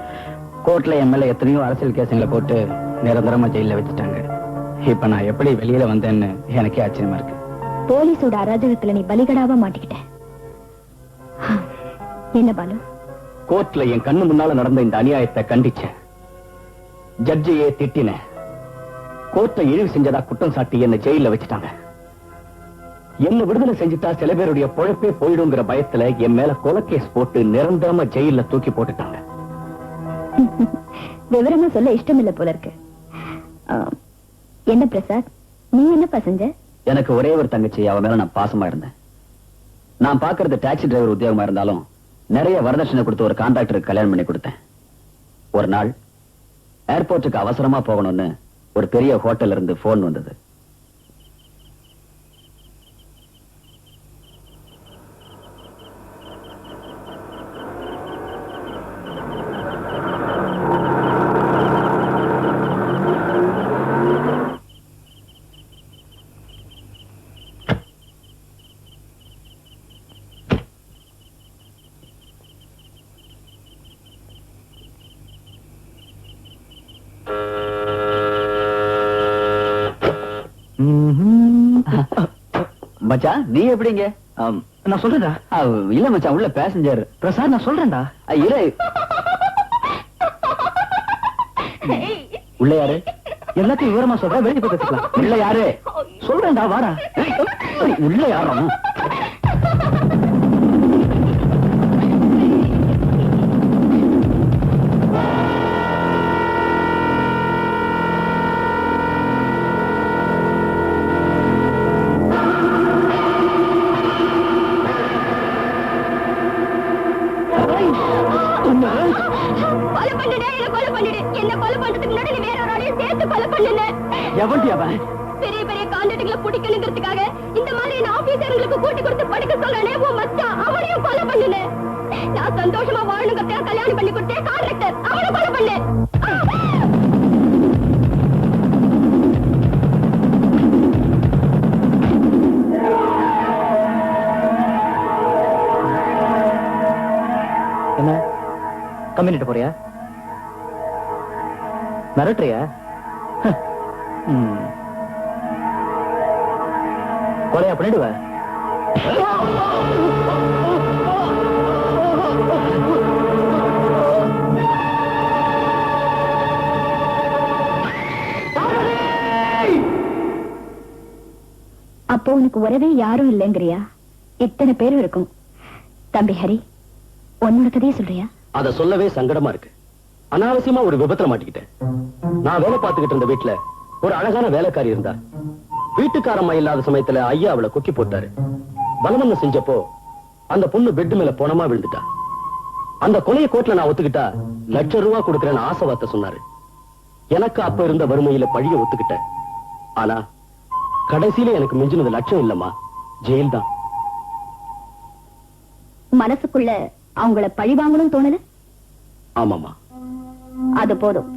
கோர்ட்ல என் மேல எத்தனையோ அரசியல் கேசுங்களை போட்டு நிரந்தரமா ஜெயில வச்சுட்டாங்க. இப்ப நான் எப்படி வெளியில வந்தேன்னு எனக்கே ஆச்சரியமா இருக்கு. போலீஸோட அராஜகத்துல நீ பலிகடாவா மாட்டிக்கிட்ட. என்ன பாலு? கோர்ட்ல என் கண்ணு முன்னால நடந்த இந்த அநியாயத்தை கண்டிச்சேன். ஜட்ஜையே திட்டினேன். கோர்ட்டை இழிவு செஞ்சதா குற்றம் சாட்டி என்ன ஜெயில வச்சுட்டாங்க. என்ன விடுதலை செஞ்சுட்டா சில பேருடைய பொழப்பே போயிடுங்கிற பயத்துல என் மேல கொலை கேஸ் போட்டு நிரந்தரமா ஜெயில தூக்கி போட்டுட்டாங்க. விவரமா சொல்ல இஷ்டம் இல்ல போல இருக்கு. என்ன பிரசாத், நீ என்னப்பா செஞ்ச? எனக்கு ஒரே ஒரு தங்கச்சி, அவ மேல நான் பாசமா இருந்தேன். நான் பாக்குறது டாக்ஸி டிரைவர் உத்தியோகமா இருந்தாலும் நிறைய வரதட்சணை கொடுத்து ஒரு கான்ட்ராக்டருக்கு கல்யாணம் பண்ணி கொடுத்தேன். ஒரு நாள் ஏர்போர்ட்டுக்கு அவசரமா போகணும்னு ஒரு பெரிய ஹோட்டல்ல இருந்து போன் வந்தது. மச்சான், நீ எப்படிங்க? நான் சொல்றேன்டா. இல்ல மச்சான், உள்ள பேசஞ்சர். பிரசாத், நான் சொல்றேன்டா. இல்ல, உள்ள யாரு? எல்லாத்தையும் விவரமா சொல்றேன், வெளியே போய் பேசிக்கலாம். உள்ள யாரு? சொல்றேன்டா, வாடா. உள்ள யாரும்? பெரிய பெரிய கான்ட்ராக்ட்ல புடிக்கணுங்கிறதுக்காக இந்த மாதிரி ஆபீசர்களுக்கு கூட்டி கொடுத்து படிக்க சொல்றனே உன் மச்சான், அவனையும் கொலை பண்ணுனே. நான் சந்தோஷமா வாழணுங்கிறதுக்காக கல்யாணம் பண்ணி கொடுத்தேன் கான்ட்ராக்டர், அவனை கொலை பண்ணு. என்ன கம்யூனிட்டு போறியா? மிரட்டுறியா? கொலையா பண்ணிடுவ? அப்போ உனக்கு உறவே யாரும் இல்லைங்கிறியா? இத்தனை பேரும் இருக்கும். தம்பி ஹரி, உன்னோட கதையை சொல்றியா? அத சொல்லவே சங்கடமா இருக்கு. அனாவசியமா ஒரு விபத்துல மாட்டிக்கிட்டேன். நான் வேலை பார்த்துக்கிட்டு இருந்த வீட்டுல ஒரு அழகான வேலைக்காரி இருந்தா. வீட்டுக்காரம்மா இல்லாத சமயத்துல ஐயா அவளை கொக்கி போட்டாரு. பலவந்தம் செஞ்சப்போ அந்த பொண்ணு பெட் மேல போனமா விழுந்துட்டா. அந்த கொலையை கோர்ட்ல நான் ஒத்துக்கிட்டா ₹1,00,000 கொடுக்கறேன்னு ஆசை வார்த்தை சொன்னாரு. எனக்கு அப்ப இருந்த வறுமையில பழிய ஒத்துக்கிட்டேன். ஆனா கடைசியில எனக்கு மிஞ்சினது லட்சம் இல்லம்மா, ஜெயில் தான். மனசுக்குள்ள அவங்கள பழி வாங்கணும் தோணல? ஆமாமா, அது போதும்.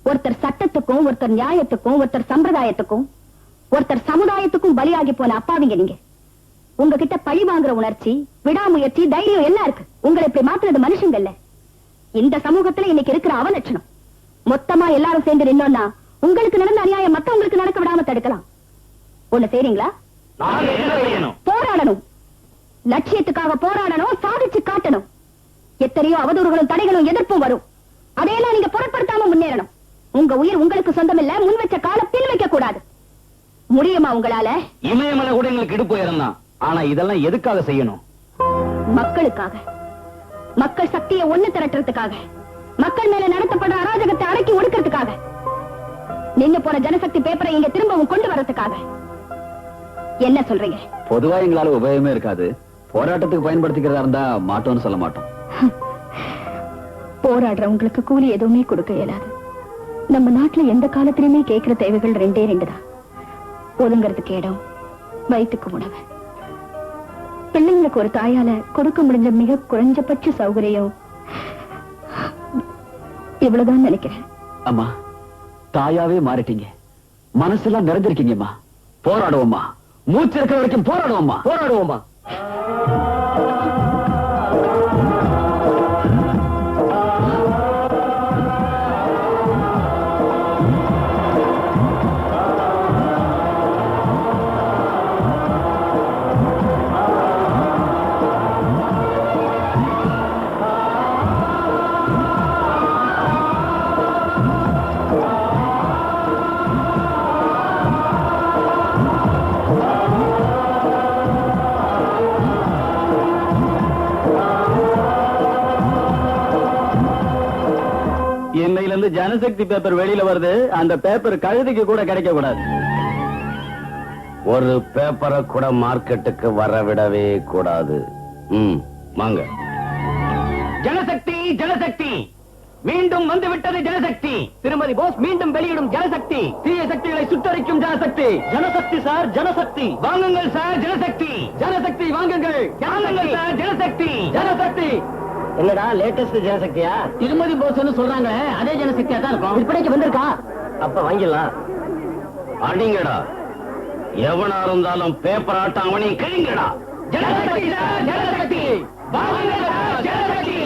ஒருத்தர் சட்டத்துக்கும், ஒருத்தர் நியாயத்துக்கும், ஒருத்தர் சம்பிரதாயத்துக்கும், ஒருத்தர் சமுதாயத்துக்கும் பலியாகி போன அப்பாவிங்க நீங்க. உங்ககிட்ட பழி வாங்குற உணர்ச்சி, விடாமுயற்சி, தைரியம் எல்லாம் இருக்கு. உங்களை இப்படி மாத்துறது மனுஷங்க இல்ல, இந்த சமூகத்துல இன்னைக்கு இருக்கிற அவலட்சணம். மொத்தமா எல்லாரும் சேர்ந்து நின்னோம்னா உங்களுக்கு நடந்த அநியாயம் மத்தவங்களுக்கு நடக்க விடாம தடுக்கலாம். ஒண்ணு செய்றீங்களா? போராடணும். லட்சியத்துக்காக போராடணும், சாதிச்சு காட்டணும். எத்தனையோ அவதூறுகளும் தடைகளும் எதிர்ப்பும் வரும். அதையெல்லாம் நீங்க பொருட்படுத்தாம முன்னேறணும். உங்க உயிர் உங்களுக்கு சொந்தம் இல்ல, முன் வச்ச கால பின் வைக்க கூடாது. முடியுமா உங்களால? இமயமலை கூட எங்களுக்கு இடுப்பு உயரம்தான். ஆனா இதெல்லாம் எதுக்காக செய்யணும்? மக்களுக்காக. மக்கள் சக்தியை ஒண்ணு திரட்டுறதுக்காக, மக்கள் மேல நடத்தப்படுற அராஜகத்தை அடக்கி ஒடுக்கிறதுக்காக, நின்னு போன ஜனசக்தி பேப்பரை இங்க திரும்பவும் கொண்டு வரதுக்காக. என்ன சொல்றீங்க? பொதுவா எங்களால உபயோகமே இருக்காது. போராட்டத்துக்கு பயன்படுத்திக்கிறதா இருந்தா மாட்டோம்னு சொல்ல மாட்டோம். போராடுறவங்களுக்கு கூலி எதுவுமே கொடுக்க இயலாது. நம்ம நாட்டுல எந்த காலத்திலுமே கேட்கிற தேவைகள் 2 தான். ஒதுங்கிறதுக்கு இடம், வயிற்றுக்கு உணவு. பிள்ளைங்களுக்கு ஒரு தாயால கொடுக்க முடிஞ்ச மிக குறைஞ்சபட்ச சௌகரியம் இவ்வளவுதான் நினைக்கிறேன். அம்மா, தாயாவே மாறிட்டீங்க, மனசெல்லாம் நிறைஞ்சிருக்கீங்கம்மா. போராடுவோம்மா, மூச்சு இருக்கிற வரைக்கும் போராடுவோம்மா, போராடுவோம்மா. இன்னையிலிருந்து ஜனசக்தி பேப்பர் வெளியில வருது. அந்த பேப்பர் கழுதைக்கு கூட கிடைக்க கூடாது. ஒரு பேப்பரை கூட மார்க்கெட்டுக்கு வரவிடவே கூடாது. வாங்க. ஜனசக்தி, ஜனசக்தி மீண்டும் வந்து விட்டது. ஜனசக்தி திருமதி போஸ் மீண்டும் வெளியிடும் ஜனசக்தி, தீய சக்திகளை சுட்டரிக்கும் ஜனசக்தி. ஜனசக்தி சார், ஜனசக்தி வாங்குங்கள் சார். ஜனசக்தி, ஜனசக்தி வாங்குங்கள். வாங்குங்கள் சார். ஜனசக்தி, ஜனசக்தி. என்னடா லேட்டஸ்ட் ஜனசக்தியா? திருமதி போஸ்ன்னு சொல்றாங்க, அதே ஜனசக்தியா தான் இருக்கும். விற்பனைக்கு வந்திருக்கா? அப்ப வாங்கிடலாம். அடிங்கடா, எவனா இருந்தாலும் பேப்பர் ஆட்டம் அவனையும் கிழிங்கடா. ஜனசக்தி சார், ஜனசக்தி வாங்குங்கள் சார். ஜனசக்தி.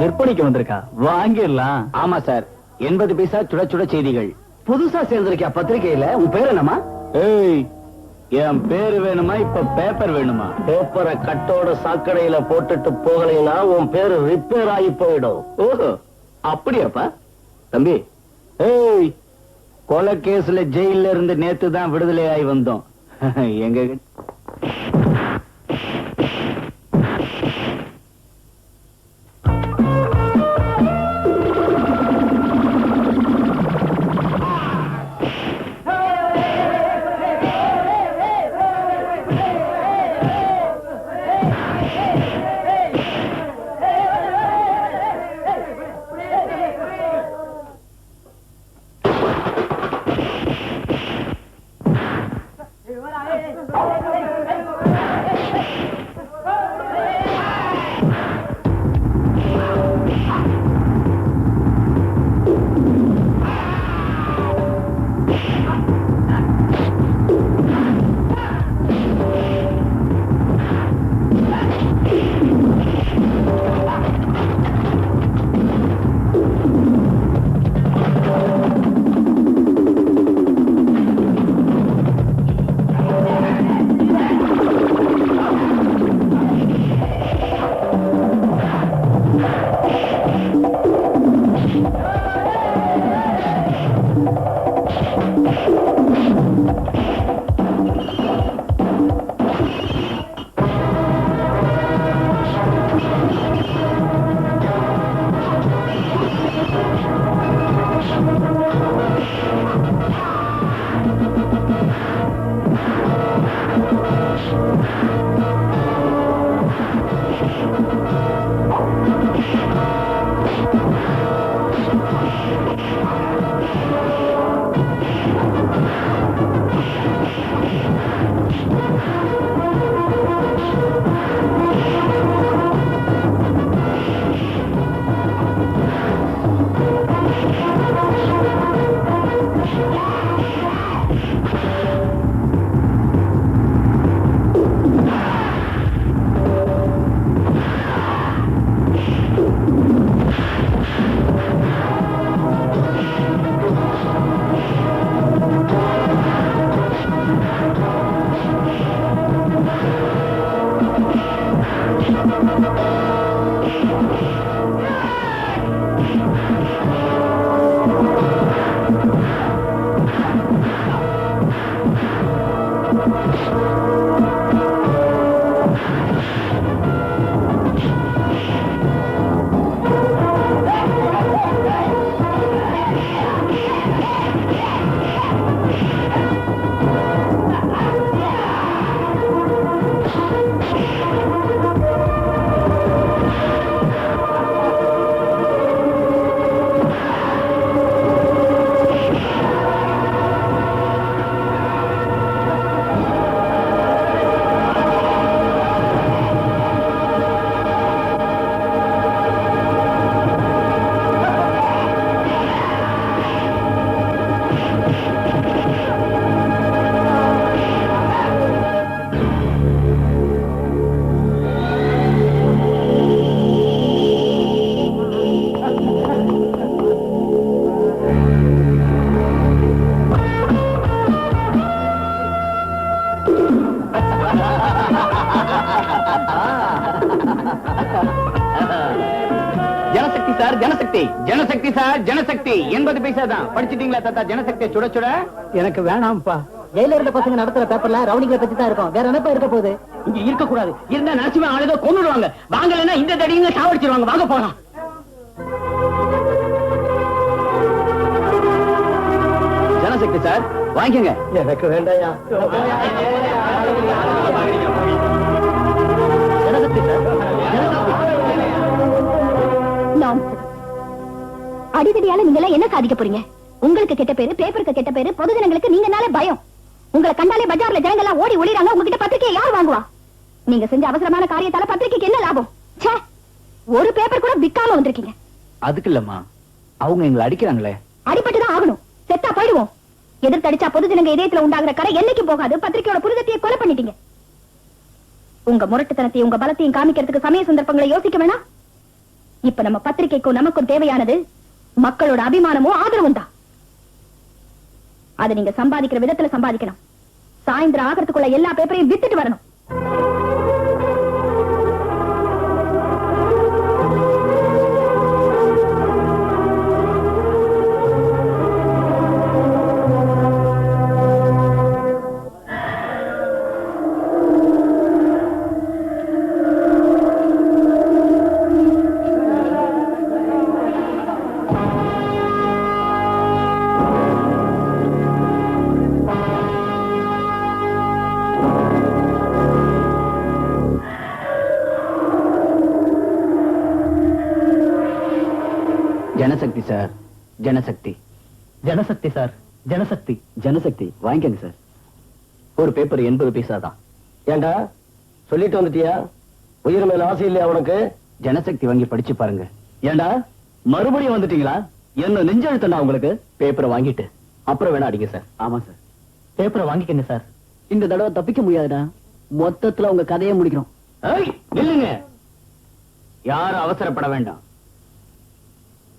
விற்பனைக்கு வந்திருக்கா? வாங்கிடலாம். ஆமா சார், 80 பைசா சுட சுட செய்திகள். புதுசா சேர்ந்திருக்கியா பத்திரிகையில? உன் பேர் என்னமா? ஏய், என் பேரு வேணுமா இப்ப பேப்பர் வேணுமா? பேப்பரை கட்டோட சாக்கடையில போட்டுட்டு போகலைன்னா உன் பேரு ரிப்பேர் ஆகி போயிடும். ஓஹோ, அப்படியாப்பா? தம்பி, ஏய், கொலை கேஸ்ல ஜெயில இருந்து நேத்து தான் விடுதலை ஆகி வந்தோம். எங்க ஜனசக்தி ஜனசக்தி சார் ஜனசக்தி 80 பைசா தான். படிச்சிட்டீங்களா தாத்தா ஜனசக்தியை சுட சுட? எனக்கு வேணாம்ப்பா. ஜெயில இருந்த பசங்க நடத்துற பேப்பர்ல ரவுடிங்களை பத்தி தான் இருக்கும். வேற என்னப்பா இருக்க போகுது? இங்க இருக்க கூடாது. இருந்தா நரசிம்ம ஆளுக கொன்னுடுவாங்க. வாங்கலன்னா இந்த தடிங்க சாவடிச்சிருவாங்க. வாங்க போலாம். ஜனசக்தி சார் வாங்கிக்கங்க. எனக்கு வேண்டாயா. ஜனசக்தி சார், அடிதடியால நீங்க எல்லாம் என்ன சாதிக்க போறீங்க? உங்களுக்கு கெட்ட பேரு, பேப்பருக்கு கெட்ட பேரு, பொதுஜனங்களுக்கு நீங்கனால பயம். உங்களை கண்டாலே பஜார்ல ஜனங்க எல்லாம் ஓடி ஒளிறாங்க. உங்ககிட்ட பத்திரிக்கை யார் வாங்குவா? நீங்க செஞ்ச அவசரமான காரியத்தால பத்திரிக்கைக்கு என்ன லாபம்? ச்சே, ஒரு பேப்பர் கூட விக்காம வந்திருக்கீங்க. அதுக்கு இல்லம்மா, அவங்க எங்களை அடிக்கிறாங்களே. அடிபட்டுதான் ஆகணும். செத்தா போயிடுவோம். எதிர்த்தடிச்சா பொதுஜனங்க இதயத்துல உண்டாகிற கரை என்னைக்கு போகாது. பத்திரிக்கையோட புரிதத்தையே கொலை பண்ணிட்டீங்க. உங்க முரட்டுத்தனத்தையும் உங்க பலத்தையும் காமிக்கிறதுக்கு சமய சந்தர்ப்பங்களை யோசிக்க வேணாம். இப்ப நம்ம பத்திரிக்கைக்கும் நமக்கும் தேவையானது மக்களோட அபிமானமும் ஆதரவும் தான். அதை நீங்க சம்பாதிக்கிற விதத்துல சம்பாதிக்கணும். சாயந்தரம் ஆகிறதுக்குள்ள எல்லா பேப்பரையும் வித்துட்டு வரணும். ஜனசக்தி சார் ஜனசக்தி. ஜனசக்தி சார், ஜனசக்தி. ஜனசக்தி வாங்கிக்கங்க சார். ஒரு பேப்பர் 80 பைசா தான். ஏண்டா சொல்லிட்டு வந்துட்டியா? உயிர் மேல ஆசை இல்லையா உனக்கு? ஜனசக்தி வாங்கி படிச்சு பாருங்க. ஏண்டா மறுபடியும் வந்துட்டீங்களா? என்ன நெஞ்செழுத்தண்டா உங்களுக்கு? பேப்பரை வாங்கிட்டு அப்புறம் வேணா அடிங்க சார். ஆமா சார், பேப்பரை வாங்கிக்கங்க சார். இந்த தடவை தப்பிக்க முடியாதுடா. மொத்தத்துல உங்க கதையை முடிக்கிறோம். ஏய், நில்லுங்க. யாரும் அவசரப்பட வேண்டாம்.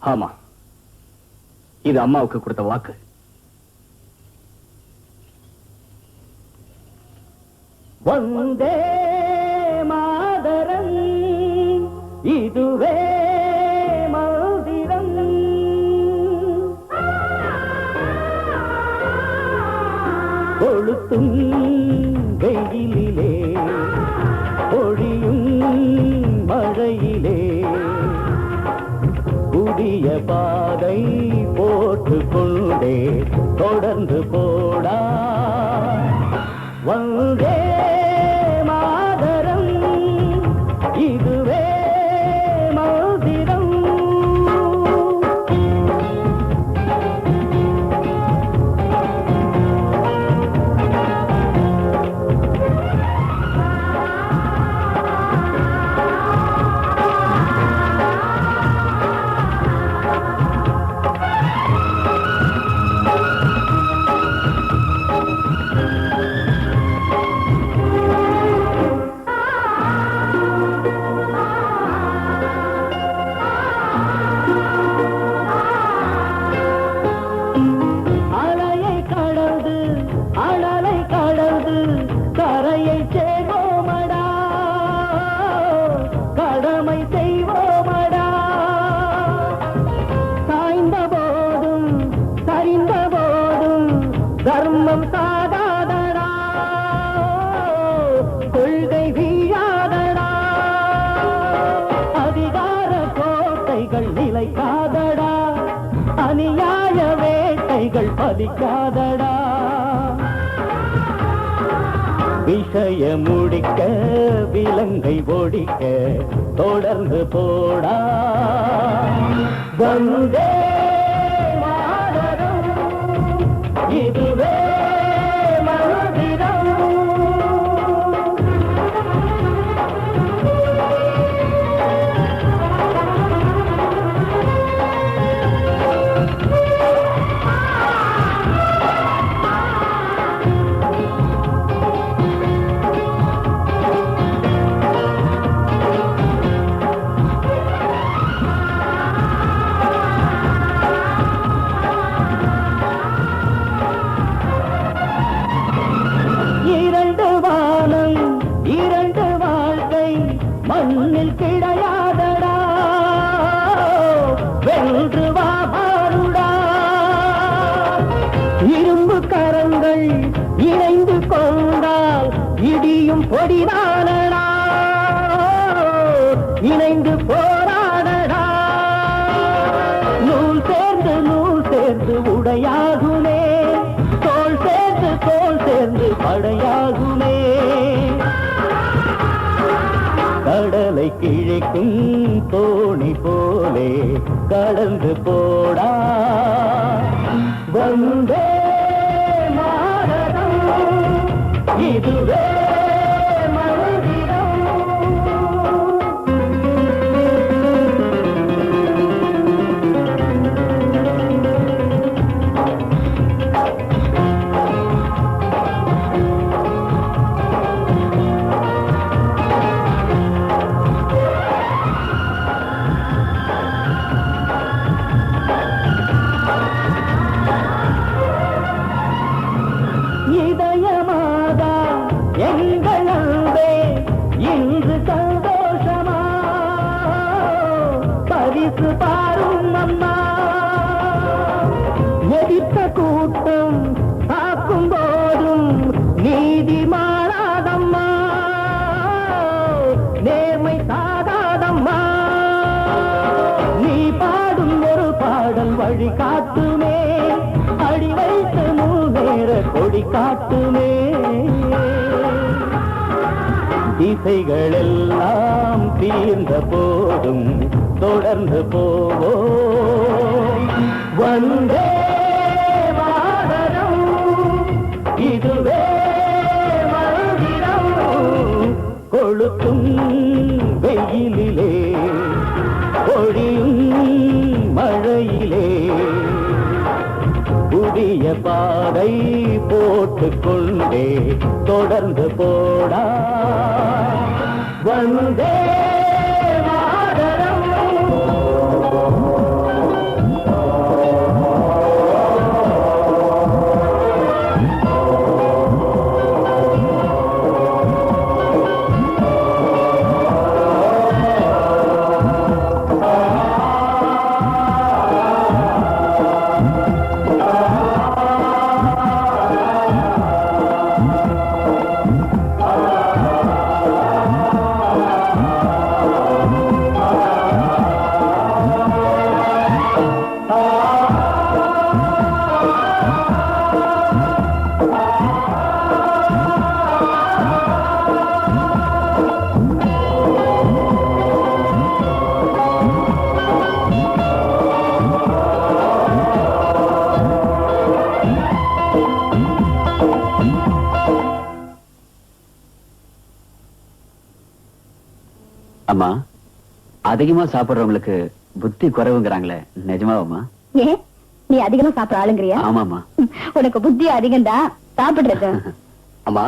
ஆமா, இது அம்மாவுக்கு கொடுத்த வாக்கு. வந்தே மாதரம் இதுவே மந்திரம். கொளுத்தும் வெயிலிலே பொழியும் மழையிலே புதிய பாதை போட்டுக் கொண்டே தொடர்ந்து போடா. வந்தே மாதரம் இதுவே மந்திரம். அலையை கடந்து அடலை கடந்து கரையை சேர்வோமடா, கடமை செய்வோமடா. சாய்ந்த போதும் சரிந்த போதும் தர்மம் சாதாதடா, கொள்கை வீழாதடா. அதிகார கோட்டைகள் நிலைக்காதடா, அநியாய வேட்டைகள் பலிக்காதடா. விஷய முடிக்க விலங்கை ஒடிக்க தொடர்ந்து போடா. வந்தே மாதரம் இதுவே மந்திரம். உள்ளங்கள் இணைந்து கொண்டால் இடியும் பொடிதானடா, இணைந்து போராடடா. நூல் சேர்ந்து உடையாகுமே, தோள் சேர்ந்து படையாகுமே. கடலை கிழிக்கும் தோணி போலே கடந்து போடா. வந்தே மாதரம் இதுவே மந்திரம். இதயமாதா எங்கள் அன்பே இன்று சந்தோஷமா, பரிசு பாரும் அம்மா. எதிர்த்த கூட்டம் தாக்கும் போதும் நீதி மாறாதம்மா, நேர்மை சாகாதம்மா. நீ பாடும் ஒரு பாடல் வழி காட்டுமே, அடி வைத்து முன்னேற கொடி காட்டுமே. திசைகள் எல்லாம் தீர்ந்த போதும் தொடர்ந்து போவோம். வந்தே மாதரம் இதுவே மந்திரம். கொளுத்தும் வெயிலிலே பொழியும் மழையிலே புதிய பாதை போட்டுக் கொண்டே தொடர்ந்து போடா. வந்தே மாதரம். அம்மா, அதிகமா சாப்பிடுறவங்களுக்கு புத்தி குறைவுங்கிறாங்களே, நிஜமாவாம்மா? ஏன் நீ அதிகமா சாப்பிட ஆளுங்கிறியா? ஆமாமா. உனக்கு புத்தி அதிகம்தான், சாப்பிடுறது. அம்மா,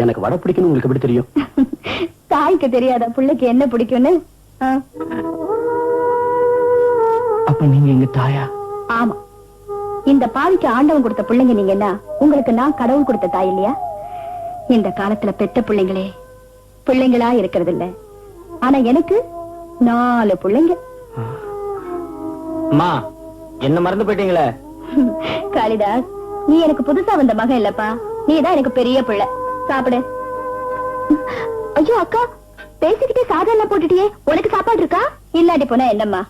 எனக்கு வடை பிடிக்கணும் உங்களுக்கு எப்படி தெரியும்? தாய்க்கு தெரியாத பிள்ளைக்கு என்ன பிடிக்கும்னு? அப்ப நீங்க எங்க தாயா? ஆமா, இந்த பாவிக்கு ஆண்டவன் கொடுத்த பிள்ளைங்க நீங்க என்ன, உங்களுக்கு நான் கடவுள் கொடுத்த தாய் இல்லையா? இந்த காலத்துல பெத்த பிள்ளைங்களே பிள்ளைங்களா இருக்கிறது இல்ல, ஆனா எனக்கு 4 பிள்ளைங்க. அம்மா, என்ன மறந்து போயிட்டீங்களே? காளிதாஸ், நீ எனக்கு புதுசா வந்த மகன் இல்லப்பா, நீதான் எனக்கு பெரிய பிள்ளை. சாப்பிடு. ஐயோ அக்கா, பேசிக்கிட்டே சாதம் போட்டுட்டியே, உனக்கு சாப்பாடு இருக்கா? இல்லாட்டி போனா என்னம்மா,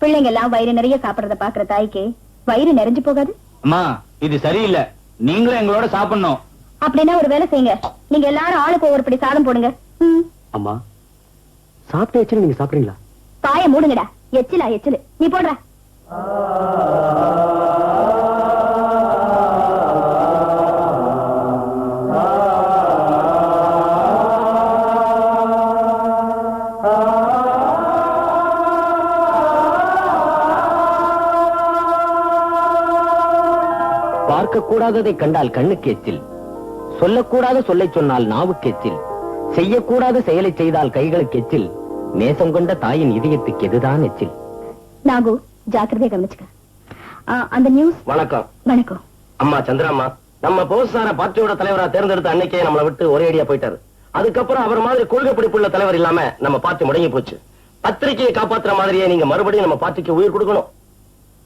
பிள்ளைங்க எல்லாம் வயிறு நிறைய சாப்பிடறத பாக்குற தாய்க்கு வயிறு நிறைஞ்சு போகாது? அம்மா, இது சரியில்லை, நீங்களும் எங்களோட சாப்பிடணும். அப்படின்னா ஒரு வேலை செய்யுங்க, நீங்க எல்லாரும் ஆளுக்கு ஒவ்வொரு படி சாதம் போடுங்க. அம்மா, சாப்பிட்ட எச்சில நீங்க சாப்பிடுறீங்களா? பாய மூடுங்கடா. எச்சிலா எச்சிலு, நீ போடுற. பார்க்க கூடாததை கண்டால் கண்ணுக்கு எச்சில், சொல்லக்கூடாத சொல்லை சொன்னால் நாவுக்கு எச்சில், செய்யக்கூடாத செயலை செய்தால் கைகளுக்கு எச்சில், நேசம் கொண்ட தாயின் இதயத்துக்கு எதுதான் எச்சில்? நாகு, ஜாக்கிரதையா கவனிச்சுக்க. அந்த நியூஸ். வணக்கம். வணக்கம். அம்மா சந்திராம்மா, நம்ம போசார பார்ட்டியோட தலைவரா தேர்ந்தெடுத்த அன்னைக்கே நம்மளை விட்டு ஒரே அடியா போயிட்டாரு. அதுக்கப்புறம் அவர் மாதிரி கொள்கை பிடிப்புள்ள தலைவர் இல்லாம நம்ம பார்ட்டி முடங்கி போச்சு. பத்திரிகையை காப்பாற்றுற மாதிரியே நீங்க மறுபடியும் நம்ம பார்ட்டிக்கு உயிர் கொடுக்கணும்.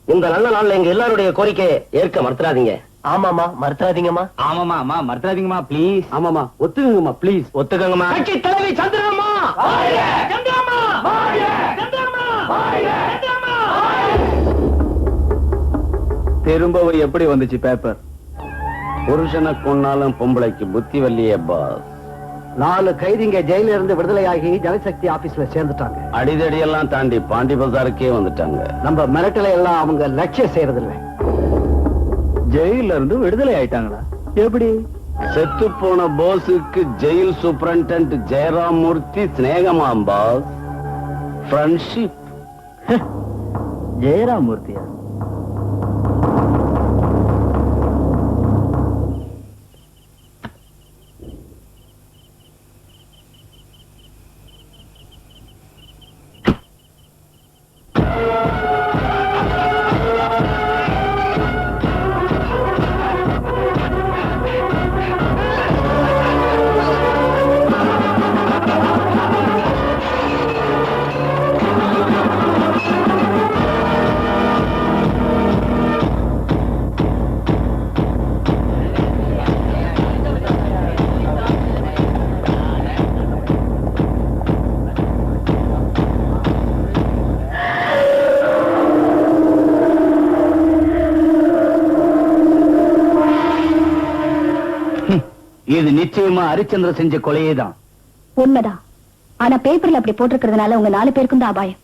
இந்த நல்ல நாள்ல எங்க எல்லாருடைய கோரிக்கையை ஏற்க மறுத்துறாதீங்க. ஆமாமா மறந்துடாதீங்கம்மா. ஆமாமா அம்மா மறந்துடாதீங்கம்மா ப்ளீஸ். ஆமாமா ஒத்துக்குங்கம்மா ப்ளீஸ். ஒத்துக்கங்கம்மா. கட்சி தலைவி சந்திரம்மா திரும்பவும் எப்படி வந்துச்சு பேப்பர்? புருஷனை கொன்னாலும் பொம்பளைக்கு புத்தி வல்லியே பாஸ். 4 கைதிங்க ஜெயில இருந்து விடுதலையாகி ஜனசக்தி ஆபீஸ்ல சேர்ந்துட்டாங்க. அடிதடி எல்லாம் தாண்டி பாண்டி பஜாருக்கே வந்துட்டாங்க. நம்ம மிரட்டலை எல்லாம் அவங்க லட்சியம் செய்யறதில்லை. ஜெயில இருந்து விடுதலை ஆயிட்டாங்களா? எப்படி? செத்து போன போஸுக்கு ஜெயில் சூப்பரண்டன்ட் ஜெயராம் மூர்த்தி சிநேகமாம் பாஸ். ஃப்ரெண்ட்ஷிப். ஜெயராம் மூர்த்தியா? இது நிச்சயமா ஹரிச்சந்திர செஞ்ச கொலையே தான். உண்மைதான். ஆனா பேப்பர்ல அப்படி போட்டிருக்கிறதுனால உங்க 4 பேருக்கும் தான் அபாயம்.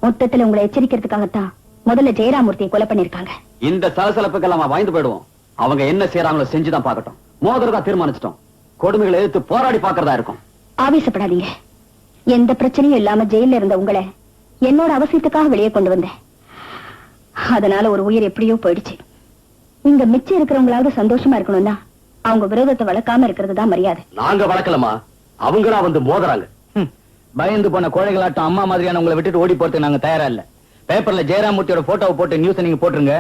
மொத்தத்துல உங்களை எச்சரிக்கிறதுக்காகத்தான் முதல்ல ஜெயராமூர்த்தியை கொலை பண்ணிருக்காங்க. இந்த சலசலப்புக்கெல்லாம் வாய்ந்து போயிடுவோம். அவங்க என்ன செய்யறாங்களோ செஞ்சுதான் பார்க்கட்டும். மோதிரதா தீர்மானிச்சிட்டோம். கொடுமைகளை எதிர்த்து போராடி பார்க்கறதா இருக்கும். ஆவேசப்படாதீங்க. எந்த பிரச்சனையும் இல்லாம ஜெயில இருந்த உங்களை என்னோட அவசியத்துக்காக வெளியே கொண்டு வந்தேன். அதனால ஒரு உயிர் எப்படியோ போயிடுச்சு. இங்க மிச்சம் இருக்கிறவங்களாவது சந்தோஷமா இருக்கணும்னா அவங்க விரோதத்தை வளர்க்காம இருக்கிறது தான் மரியாதை. நாங்க வளர்க்கலமா, அவங்களா வந்து மோதுறாங்க. பயந்து போன கோழைகளாட்டம் அம்மா மாதிரியான உங்களை விட்டுட்டு ஓடி போறதுக்கு நாங்க தயாரா இல்ல. பேப்பர்ல ஜெயராமூர்த்தியோட போட்டோவை போட்டு நியூஸ் நீங்க போட்டுருங்க.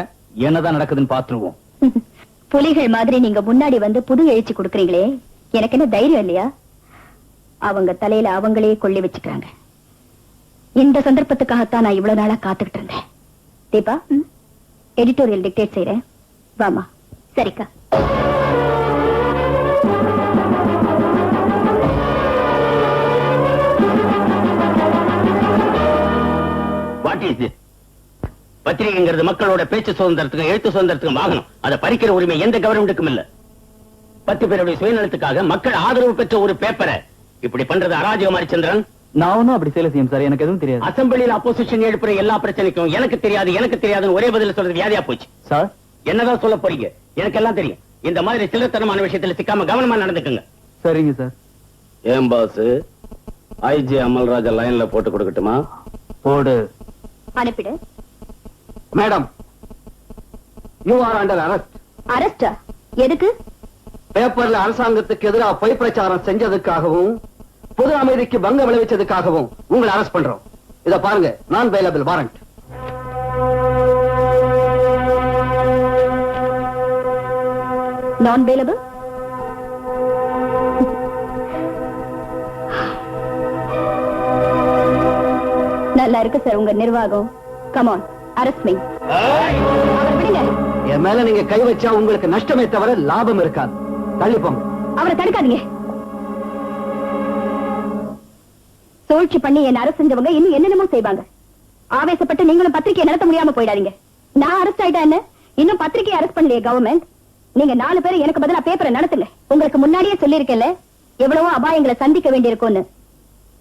என்னதான் நடக்குதுன்னு பாத்துருவோம். புலிகள் மாதிரி நீங்க முன்னாடி வந்து புது எழுச்சி கொடுக்கறீங்களே, எனக்கு என்ன தைரியம் இல்லையா? அவங்க தலையில அவங்களே கொள்ளி வச்சுக்கிறாங்க. இந்த சந்தர்ப்பத்துக்காகத்தான் நான் இவ்வளவு நாளா காத்துக்கிட்டு இருந்தேன். தீபா, எடிட்டோரியல் டிக்டேட் செய்யறேன். வாமா. சரிக்கா. பத்திரிகைங்கிறது மக்களோட பேச்சு சுதந்திரத்துக்கும் எழுத்து சுதந்திரத்துக்கும் வாங்கணும். அதை பறிக்கிற உரிமை எந்த கவர்மெண்ட்டுக்கும் இல்ல. 10 பேருடைய சுயநலத்துக்காக மக்கள் ஆதரவு பெற்ற ஒரு பேப்பரை இப்படி பண்றது அராஜகம். ஹரிச்சந்திரன், நான் ஒன்னும் அப்படி செய்யல சிஎம் சார். எனக்கு எதுவும் தெரியாது. அசம்பிளியில் அப்போசிஷன் எழுப்புற எல்லா பிரச்சனைக்கும் எனக்கு தெரியாதுன்னு ஒரே பதில் சொல்றது வியாதியா போச்சு. சார் என்னதான் சொல்ல போறீங்க? எனக்கு எல்லாம் தெரியும். இந்த மாதிரி சில்லத்தனமான விஷயத்துல சிக்காம கவனமா நடந்துக்குங்க. சரிங்க சார். ஏன் பாஸ், ஐஜி அமல்ராஜா லைன்ல போட்டு கொடுக்கட்டுமா? போடு. அனுப்பிடு. Madam, you are under arrest. அரெஸ்டா? எதுக்கு? பேப்பர்ல அரசாங்கத்துக்கு எதிராக பொய் பிரச்சாரம் செஞ்சதுக்காகவும் பொது அமைதிக்கு பங்கம் விளைவிச்சதுக்காகவும் உங்களை அரெஸ்ட் பண்றோம். இத பாருங்க, நான் பெயிலபிள் வாரண்ட். நான் பெயிலபிள்? நல்லா இருக்கு சார் உங்க நிர்வாகம். Come on, arrest me. என் மேல நீங்க கை வச்சா உங்களுக்கு நஷ்டமே தவிர லாபம் இருக்காது. தள்ளிப்போங்க. அவரை தடுக்காதீங்க. சூழ்ச்சி பண்ணி என்ன அரசு செஞ்சவங்க இன்னும் என்னென்னமோ செய்வாங்க. ஆவேசப்பட்டு நீங்களும் பத்திரிகையை நடத்த முடியாம போயிடாதீங்க. நான் அரெஸ்ட் ஆயிட்டா என்ன? இன்னும் பத்திரிகையை அரெஸ்ட் பண்ணலையே கவர்மெண்ட். நீங்க 4 பேர் எனக்கு பதிலா பேப்பரை நடத்துங்க. உங்களுக்கு முன்னாடியே சொல்லியிருக்கேன்ல எவ்வளவோ அபாயங்களை சந்திக்க வேண்டியிருக்கும்னு.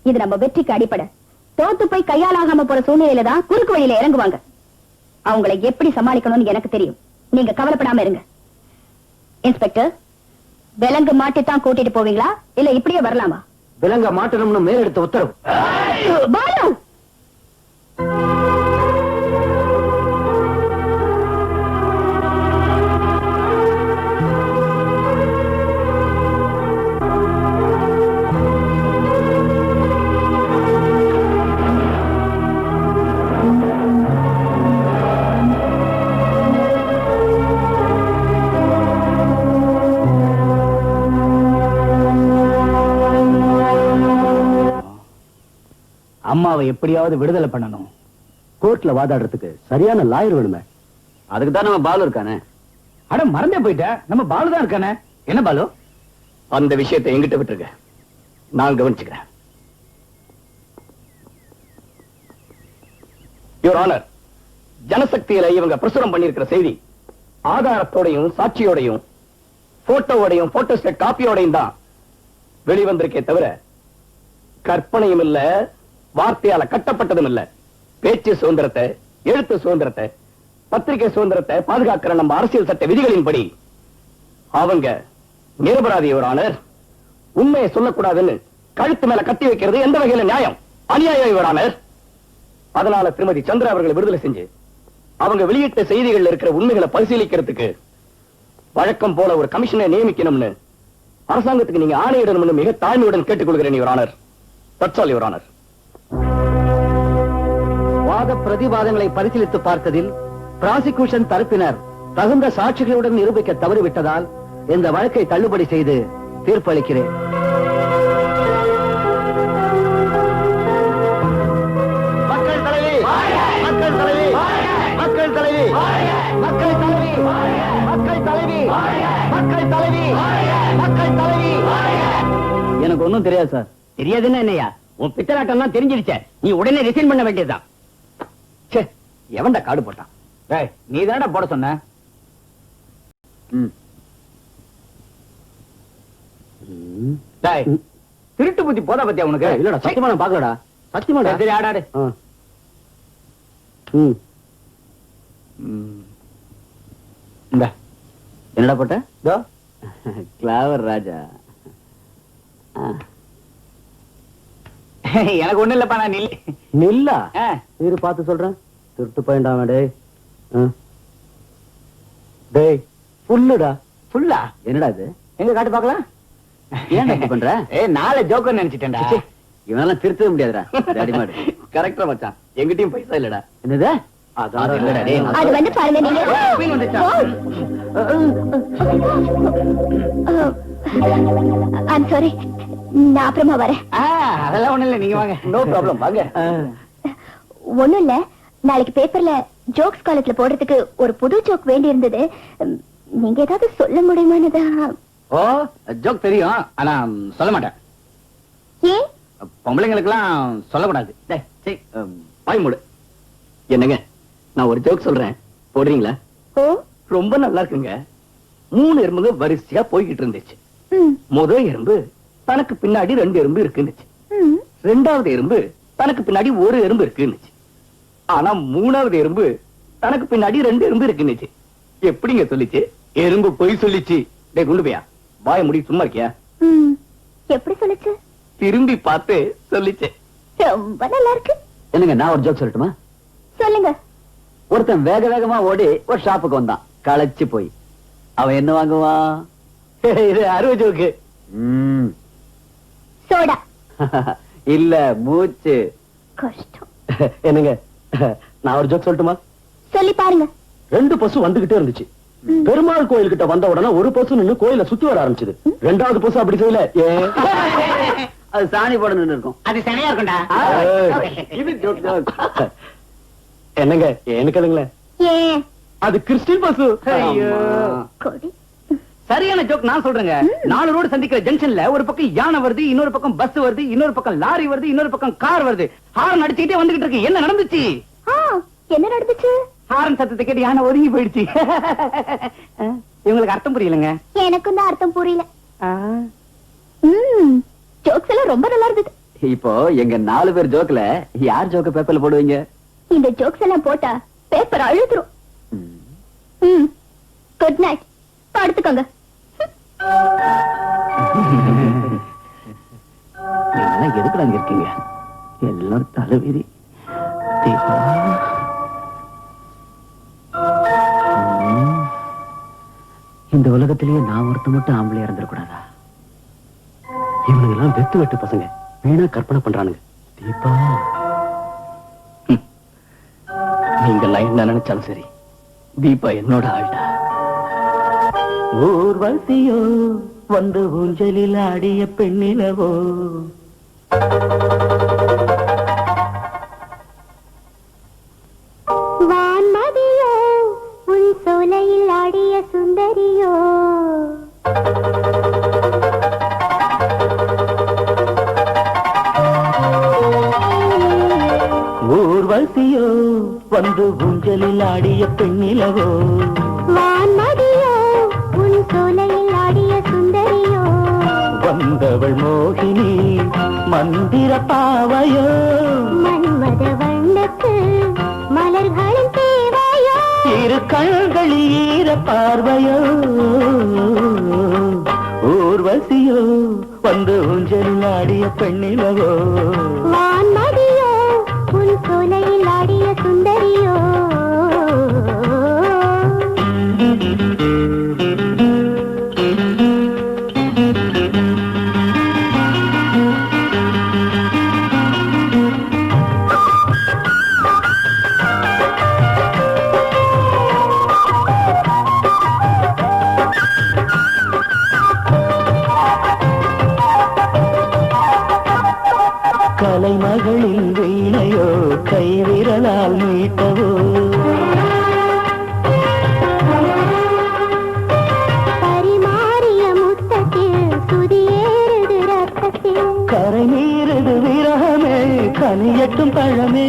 இது நம்ம வெற்றிக்கு அடிப்படை. தோத்து போய் கையாலாகாம போற சூழ்நிலையில தான் குறுக்கு வழியில இறங்குவாங்க. அவங்களை எப்படி சமாளிக்கணும்னு எனக்கு தெரியும். நீங்க கவலைப்படாம இருங்க. இன்ஸ்பெக்டர், விலங்கு மாட்டித்தான் கூட்டிட்டு போவீங்களா இல்ல இப்படியே வரலாமா? விலங்க மாட்டணும்னு மேலெடுத்த உத்தரவு. பாலு, அம்மாவை எப்படியாவது விடுதலை பண்ணணும். கோர்ட்ல வாதாடுறதுக்கு சரியான லாயர் வேணுமே. அதுக்கு தான் நம்ம பாலு இருக்கானே. அட மறந்தே போயிட்ட, நம்ம பாலு தான் இருக்கானே. என்ன பாலு? அந்த விஷயத்தை எங்கிட்ட விட்டுருங்க, நான் கவனிச்சுக்கிறேன். யுவர் ஆனர், ஜனசக்தியில இவங்க பிரசுரம் பண்ணிருக்கிற செய்தி ஆதாரத்தோடையும் சாட்சியோடையும் போட்டோவோடையும் போட்டோஸ்டேட் காப்பியோடையும் தான் வெளிவந்திருக்கே தவிர கற்பனையும் இல்ல, வார்த்தையால கட்டப்பட்டதும் இல்ல. பேச்சு சுதந்திரத்தை, எழுத்து சுதந்திரத்தை, பத்திரிகை சுதந்திரத்தை பாதுகாக்கிற நம்ம அரசியல் சட்ட விதிகளின்படி அவங்க நிரபராதி. யுவர் ஆனர், உண்மையை சொல்லக்கூடாதுன்னு கழுத்து மேல கட்டி வைக்கிறது எந்த வகையில நியாயம்? அநியாயம் யுவர் ஆனர். அதனால திருமதி சந்திரா அவர்களை விடுதலை செஞ்சு அவங்க வெளியிட்ட செய்திகள் இருக்கிற உண்மைகளை பரிசீலிக்கிறதுக்கு வழக்கம் போல ஒரு கமிஷனை நியமிக்கணும்னு அரசாங்கத்துக்கு நீங்க ஆணையிடணும்னு மிக தாழ்மையுடன் கேட்டுக்கொள்கிறேன் your honour. That's all your honour. வாத பிரதிவாதங்களை பரிசீலித்து பார்த்ததில் பிராசிக்யூஷன் தரப்பினர் தகுந்த சாட்சிகளுடன் நிரூபிக்க தவறிவிட்டதால் இந்த வழக்கை தள்ளுபடி செய்து தீர்ப்பளிக்கிறேன். மக்கள் தலைவி, மக்கள் தலைவி, மக்கள் தலைவி, மக்கள் தலைவி, மக்கள் தலைவி, மக்கள் தலைவி, மக்கள் தலைவி. எனக்கு ஒண்ணும் தெரியாது சார். தெரியாதுன்னா என்னையா? உன் பித்தலாட்டம்லாம் தெரிஞ்சிருச்ச, நீ உடனே ரிசைன் பண்ண வேண்டியதுதான். எவன்டா காடு போட்டான்? நீ தானடா போட சொன்ன. திருட்டு புத்தி போதா பத்தியா உனக்கு? இல்லடா, சத்தியமா நான் பாக்கலடா. சத்தியமா சரி, ஆடாடு. என்னடா போட்ட? கிளாவர் ராஜா. எனக்கு ஒண்ணு இல்லப்பா, நான் நில்லா நீரு பார்த்து சொல்றேன். திருட்டு பையன்டா டேய். டேய் புல்லுடா. புல்லா? என்னடா இது? எங்க காட்டு பாக்கலாம். ஏன் இப்படி பண்ற? நாளை ஜோக்கர் நினைச்சிட்டேன்டா. இவனெல்லாம் திருத்தவே முடியாதுடா. அடிமாடு கரெக்டா மச்சான். எங்கிட்டயும் பைசா இல்லடா. என்னது? அதான் இல்லடா டேய். அது வந்து பாருங்க நீங்க. ஐம் சாரி, நான் அப்புறமா வரேன். அதெல்லாம் ஒண்ணு இல்ல, நீங்க வாங்க. நோ ப்ராப்ளம், வாங்க. ஒண்ணும் இல்ல, நாளைக்கு பேப்பர்ல ஜோக்ஸ் காலத்துல போடுறதுக்கு ஒரு புது ஜோக் வேண்டி இருந்தது. நீங்க ஏதாவது சொல்ல முடியுமானதான். ஓ, ஜோக் தெரியும், ஆனா சொல்ல மாட்டேன். ஏன்? பொம்பளைங்களுக்கு எல்லாம் சொல்லக்கூடாது. வாய் மூடு. என்னங்க, நான் ஒரு ஜோக் சொல்றேன், போடுறீங்களா? ஓ, ரொம்ப நல்லா இருக்குங்க. 3 எறும்புங்க வரிசையா போய்கிட்டு இருந்துச்சு. முதல் எறும்பு தனக்கு பின்னாடி 2 எறும்பு இருக்குன்னுச்சு. 2வது எறும்பு தனக்கு பின்னாடி 1 எறும்பு இருக்குன்னுச்சு. ஆனா 3வது எறும்பு தனக்கு பின்னாடி 2 எறும்பு இருக்குன்னுச்சு. எப்படிங்க சொல்லிச்சு? எறும்பு பொய் சொல்லிச்சு. டேய் குண்டு பையா, வாய முடி, சும்மா இருக்கியா? எப்படி சொல்லுச்சு? திரும்பி பார்த்து சொல்லிச்சு. ரொம்ப நல்லா இருக்கு. என்னங்க, நான் ஒரு ஜோக் சொல்லட்டுமா? சொல்லுங்க. ஒருத்தன் வேக வேகமா ஓடி ஒரு ஷாப்புக்கு வந்தான், களைச்சு போய். அவன் என்ன வாங்குவான்? இது அறுவை ஜோக்கு. சோடா. இல்ல, மூச்சு. கஷ்டம். என்னங்க, நான் ஒரு ஜோக் சொல்லட்டுமா? சொல்லி பாருங்க. 2 பசு வந்துகிட்டே இருந்துச்சு. பெருமாள் கோயில் கிட்ட வந்த உடனே ஒரு பசு நின்னு கோயில சுத்தி வர ஆரம்பிச்சது. 2வது பசு அப்படி செய்யல. அது சாணி போட நின்னு இருக்கும். அது சனையா இருக்கும்டா. இது ஜோக் ஜோக். என்னங்க, எனக்கு அதுங்களேன், ஏன்? அது கிறிஸ்டின் பசு. கொடி. சரியான ஜோக் நான் சொல்றேங்க. 4 ரோடு சந்திக்கிற ஜங்ஷன்ல ஒரு பக்கம் யானை வருது, இன்னொரு பக்கம் பஸ் வருது, இன்னொரு பக்கம் லாரி வருது, இன்னொரு பக்கம் கார் வருது. ஹாரன் அடிச்சுக்கிட்டே வந்துகிட்டு இருக்கு. என்ன நடந்துச்சு? என்ன நடந்துச்சு? ஹாரன் சத்தத்தை கேட்டு யானை ஒதுங்கி போயிடுச்சு. இவங்களுக்கு அர்த்தம் புரியலங்க. எனக்கும் தான் அர்த்தம் புரியல. ஜோக்ஸ் எல்லாம் ரொம்ப நல்லா இருந்தது. இப்போ எங்க 4 பேர் ஜோக்ல யார் ஜோக்க பேப்பர்ல போடுவீங்க? இந்த ஜோக்ஸ் எல்லாம் போட்டா பேப்பர் அழுதுரும். Good night. படுத்துக்கோங்க. எதுக்கு அங்க இருக்கீங்க? எல்லாம் தலைவிதி. இந்த உலகத்திலேயே நான் ஒருத்த மட்டும் ஆம்பளையா இருந்திருக்கூடாதா? இவனுங்க எல்லாம் வெத்து வெட்டு பசங்க, வீணா கற்பனை பண்றானுங்க. தீபா, நீங்க என்ன நினைச்சாலும் சரி, தீபா என்னோட ஆள்டா. ஊர்வசியோ வந்து ஊஞ்சலில் ஆடிய பெண்ணிலவோ. வான்மதியோ உன் சோலையில் ஆடிய சுந்தர ஊஞ்சலில் ஆடிய பெண்ணிலவோ வான்மதியோ உன் சோலையில் ஆடிய சுந்தரியோ வந்தவள் மோகினி மந்திர பாவையோ மன்மத வண்ணத்து மலர்களின் தேவையோ இரு கண்களில் ஈர பார்வையோ ஊர்வசியோ வந்து ஊஞ்சலில் ஆடிய பெண்ணிலவோ வான்மதியோ உன் சோலையில் ஆடிய சுந்தரியோ கலைமகளின் வீணையோ கைவிரலால் மீட்டவோ பரிமாறிய முத்தத்தில் சுதியேறுது ரத்தத்தில் கரை மீறுது விரகமே கனியட்டும் பழமே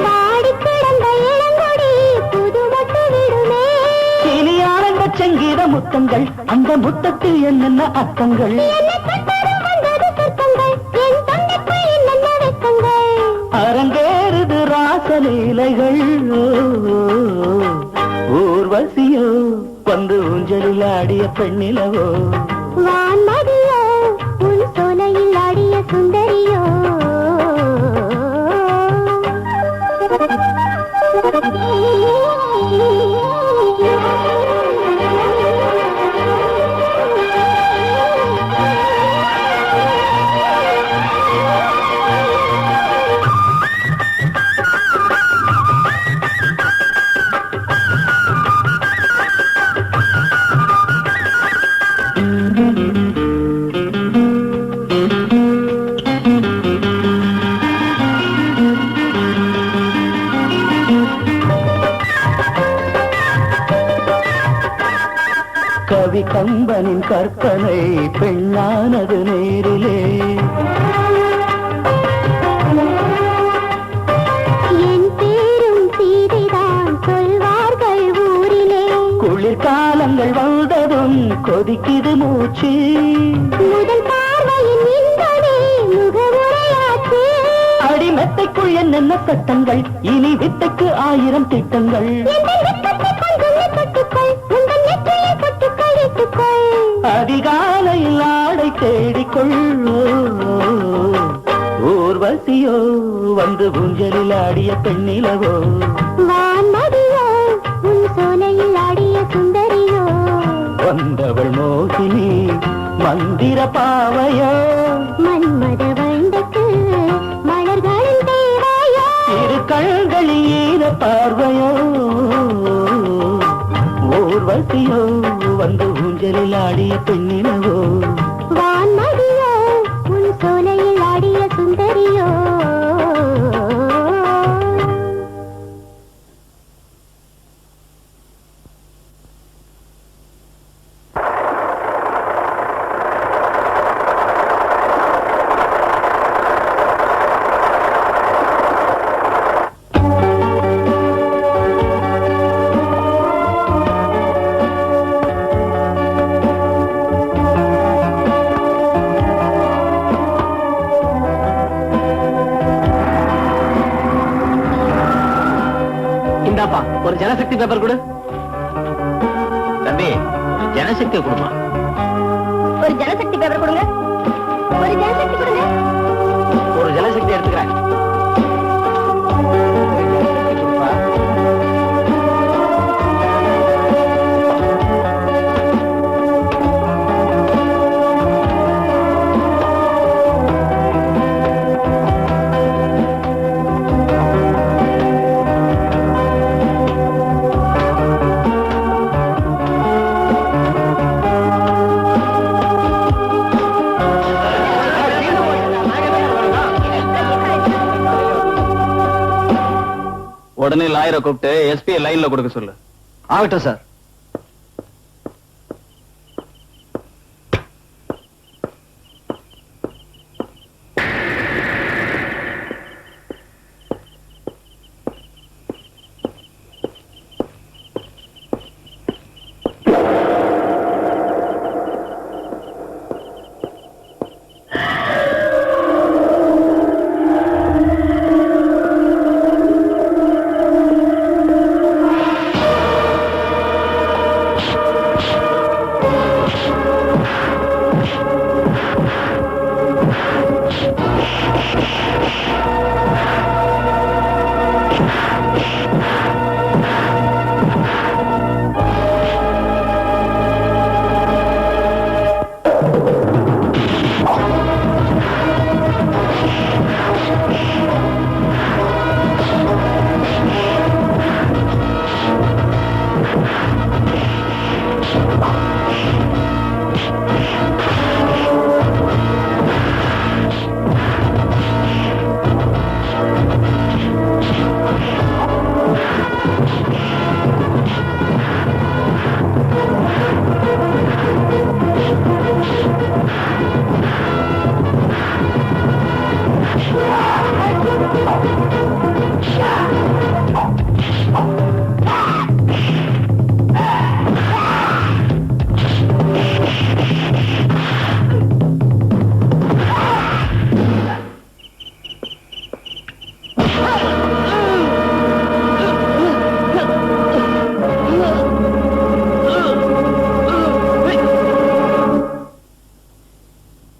வாடி கிடந்த இளங்கொடி புதுமட்டு விடுமே இனி ஆனந்த சங்கீத முத்தங்கள் அந்த முத்தத்தில் என்னென்ன அர்த்தங்கள் என்னை தொட்டரும் வந்தது சொர்க்கங்கள் என் தொண்டைக்குள் என்னென்ன வெட்கங்கள் அரங்கேறுது ராசலீலைகள் ஊர்வசியோ வந்து ஊஞ்சலில் ஆடிய பெண்ணிலவோ வான்மதியோ உன் சோலையில் ஆடிய சுந்தரியோ கவி கம்பனின் கற்பனை பெண்ணானது நேரிலே என் பேரும் சீதைதான் சொல்வார்கள் ஊரிலே குளிர்காலங்கள் வந்ததும் கொதிக்குது மூச்சு முதல் பார்வையின் இன்பமே முகமுறையாச்சு அடிமெத்தைக்குள் என்னென்ன சட்டங்கள் இனி வித்தைக்கு 1000 திட்டங்கள் எங்கள் வெட்கத்தை கொஞ்சம் தொட்டுக்கொள் உங்கள் நெற்றியை தொட்டுக்கொள் இட்டுக்கொள் அதிகாலையில் ஆடை தேடிக்கொள் ஊர்வசியோ வந்து ஊஞ்சலில் ஆடிய பெண்ணிலவோ வான்மதியோ உன் சோலையில் ஆடிய சுந்தரியோ வந்தவள் மோகினி மந்திர பாவையோ மன்மத வண்டக்கு மலர்களின் தேவையோ இரு கண்களில் ஈர பார்வையோ ஊர்வசியோ வந்து ஊஞ்சலில் ஆடிய பெண்ணிலவோ வான்மதியோ உன் சோலையில் ஆடிய சுந்தரியோ இந்தாப்பா ஒரு ஜனசக்தி பேப்பர் கொடு. தம்பி ஜனசக்தி கொடுமா. ஒரு ஜனசக்தி பேப்பர் கொடுங்க. ஒரு ஜனசக்தி கொடுங்க. ஒரு ஜனசக்தி எடுத்துக்கிறேன். உடனே லாயரை கூப்பிட்டு எஸ்பி லைன்ல கொடுக்க சொல்லு. ஆகட்டும் சார்.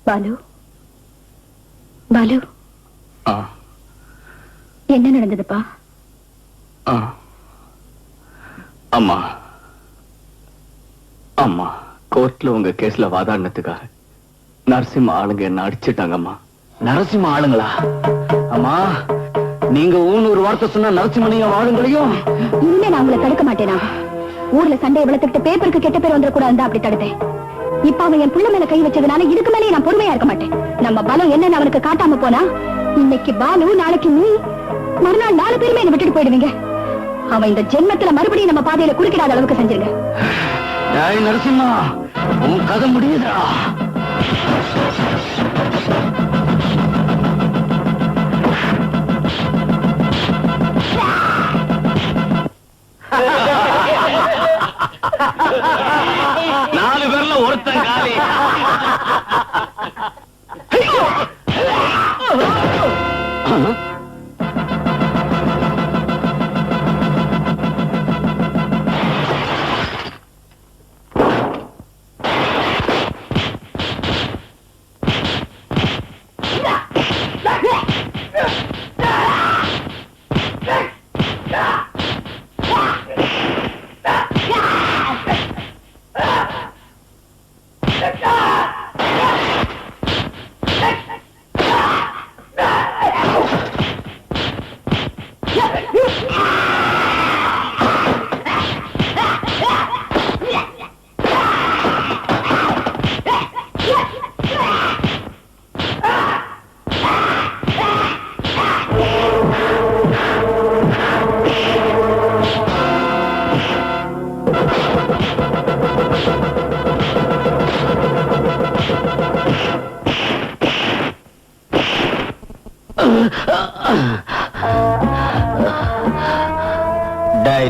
பாலு, பாலு, என்ன நடந்ததுப்பா? அம்மா அம்மா கோர்ட்ல உங்க கேஸ்ல வாதாடினதுக்காக நரசிம்ம ஆளுங்க என்ன அடிச்சிட்டாங்கம்மா. நரசிம்ம ஆளுங்களா? அம்மா, நீங்க ஒரு வார்த்தை சொன்னா நரசிம்மனையும் ஆளுங்களையும் இனிமே நான் உங்களை தடுக்க மாட்டேனா? ஊர்ல சண்டையை வளர்த்துக்கிட்டு பேப்பருக்கு கெட்ட பேர் வந்துடக்கூடாது அப்படி தடுத்தேன். இப்ப அவன் என் புள்ள மேல கை வச்சதுனால இதுக்கு மேலே நான் பொறுமையா இருக்க மாட்டேன். நம்ம பலம் என்னன்னு அவனுக்கு காட்டாம போனா இன்னைக்கு பாலு, நாளைக்கு நீ, மறுநாள் 4 பேருமே என்ன விட்டுட்டு போயிடுவீங்க. அவன் இந்த ஜென்மத்துல மறுபடியும் நம்ம பாதையில குறுக்கிடாத அளவுக்கு செஞ்சிருங்க. நரசிம்மா, உன் கதை முடியுதா? நாலு பேர்ல ஒருத்தன் காலி.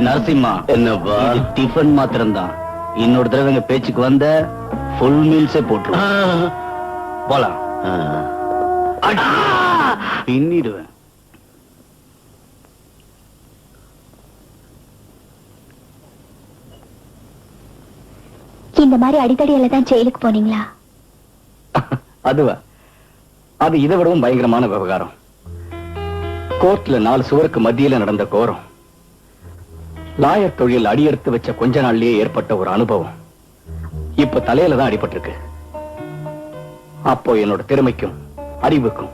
நரசிம்மா, என்னப்பா? டிஃபன் மாத்திரம் தான். இன்னொரு தடவை பேச்சுக்கு வந்த ஃபுல் மீல்ஸே போட்டுருவோம். போலாம். பின்னிடுவேன். இந்த மாதிரி அடிக்கடியில தான் ஜெயிலுக்கு போனீங்களா? அதுவா? அது இதை விடவும் பயங்கரமான விவகாரம். கோர்ட்ல 4 சுவருக்கு மத்தியில நடந்த கோரம். லாயர் தொழில் அடியெடுத்து வச்ச கொஞ்ச நாள்லயே ஏற்பட்ட ஒரு அனுபவம் இப்ப தலையில தான் அடிபட்டிருக்கு. அப்போ என்னோட திறமைக்கும் அறிவுக்கும்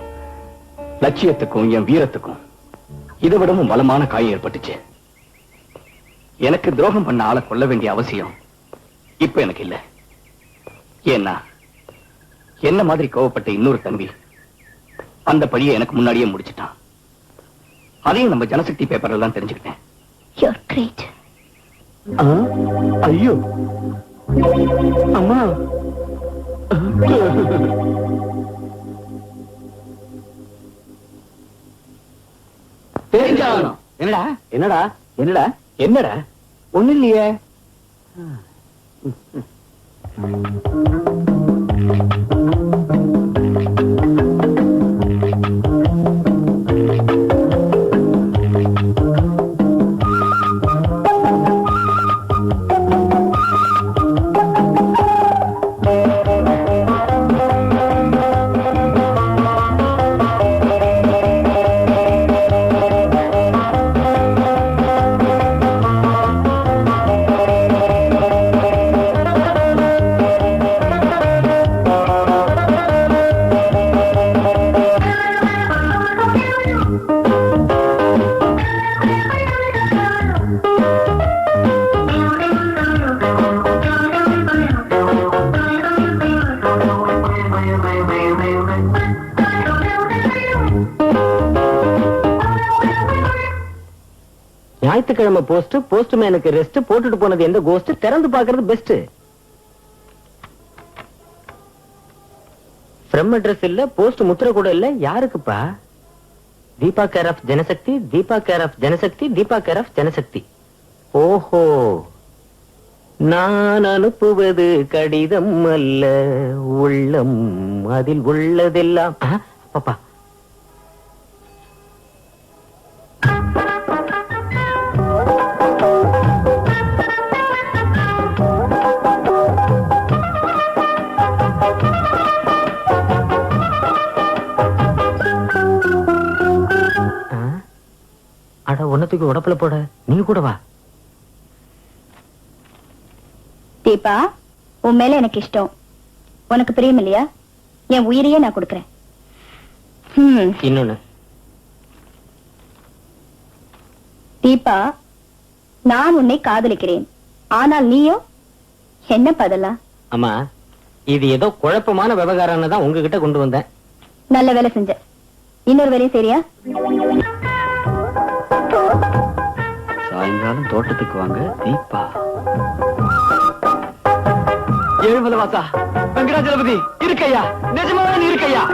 லட்சியத்துக்கும் என் வீரத்துக்கும் இதை விடவும் பலமான காயம் ஏற்பட்டுச்சு. எனக்கு துரோகம் பண்ண ஆளை கொல்ல வேண்டிய அவசியம் இப்ப எனக்கு இல்ல. ஏன்னா என்ன மாதிரி கோவப்பட்ட இன்னொரு தம்பி அந்த பழியை எனக்கு முன்னாடியே முடிச்சிட்டான். அதையும் நம்ம ஜனசக்தி பேப்பர்ல தான் தெரிஞ்சுக்கிட்டேன். You're great. ஐயோ அம்மா, தெரிஞ்சாகணும். என்னடா என்னடா என்னடா என்னடா? ஒண்ணு இல்லையே. ஞாயிற்றுக்கிழமை போஸ்ட், போஸ்ட்மேனுக்கு ரெஸ்ட், போட்டுட்டு போனது எந்த கோஸ்ட், திறந்து பாக்குறது பெஸ்ட். ஃப்ரம் அட்ரஸ் இல்ல, போஸ்ட் முத்திர கூட இல்ல. யாருக்குப்பா? Deepa care of Janasakthi, Deepa care of Janasakthi, Deepa care of Janasakthi. ஓஹோ, நான் அனுப்புவது கடிதம் அல்ல, உள்ளம் அதில் உள்ளதெல்லாம். பாப்பா, ஒன்னத்துக்கு உடப்புல போட நீ கூட வா. தீபா, உன் மேல எனக்கு இஷ்டம். உனக்கு பிரியம் இல்லையா? என் உயிரையே நான் கொடுக்கறேன். இன்னொன்னு தீபா, நான் உன்னை காதலிக்கிறேன். ஆனால் நீயோ என்ன பதலாம்? அம்மா, இது ஏதோ குழப்பமான விவகாரம்னு தான் உங்ககிட்ட கொண்டு வந்தேன். நல்ல வேலை செஞ்ச. இன்னொரு வேலையும் சரியா? சாயங்காலம் தோட்டத்துக்கு வாங்க தீபா. ஏழுமலவாசா, வெங்கடாஜலபதி இருக்கையா, நிஜமாவே இருக்கையா?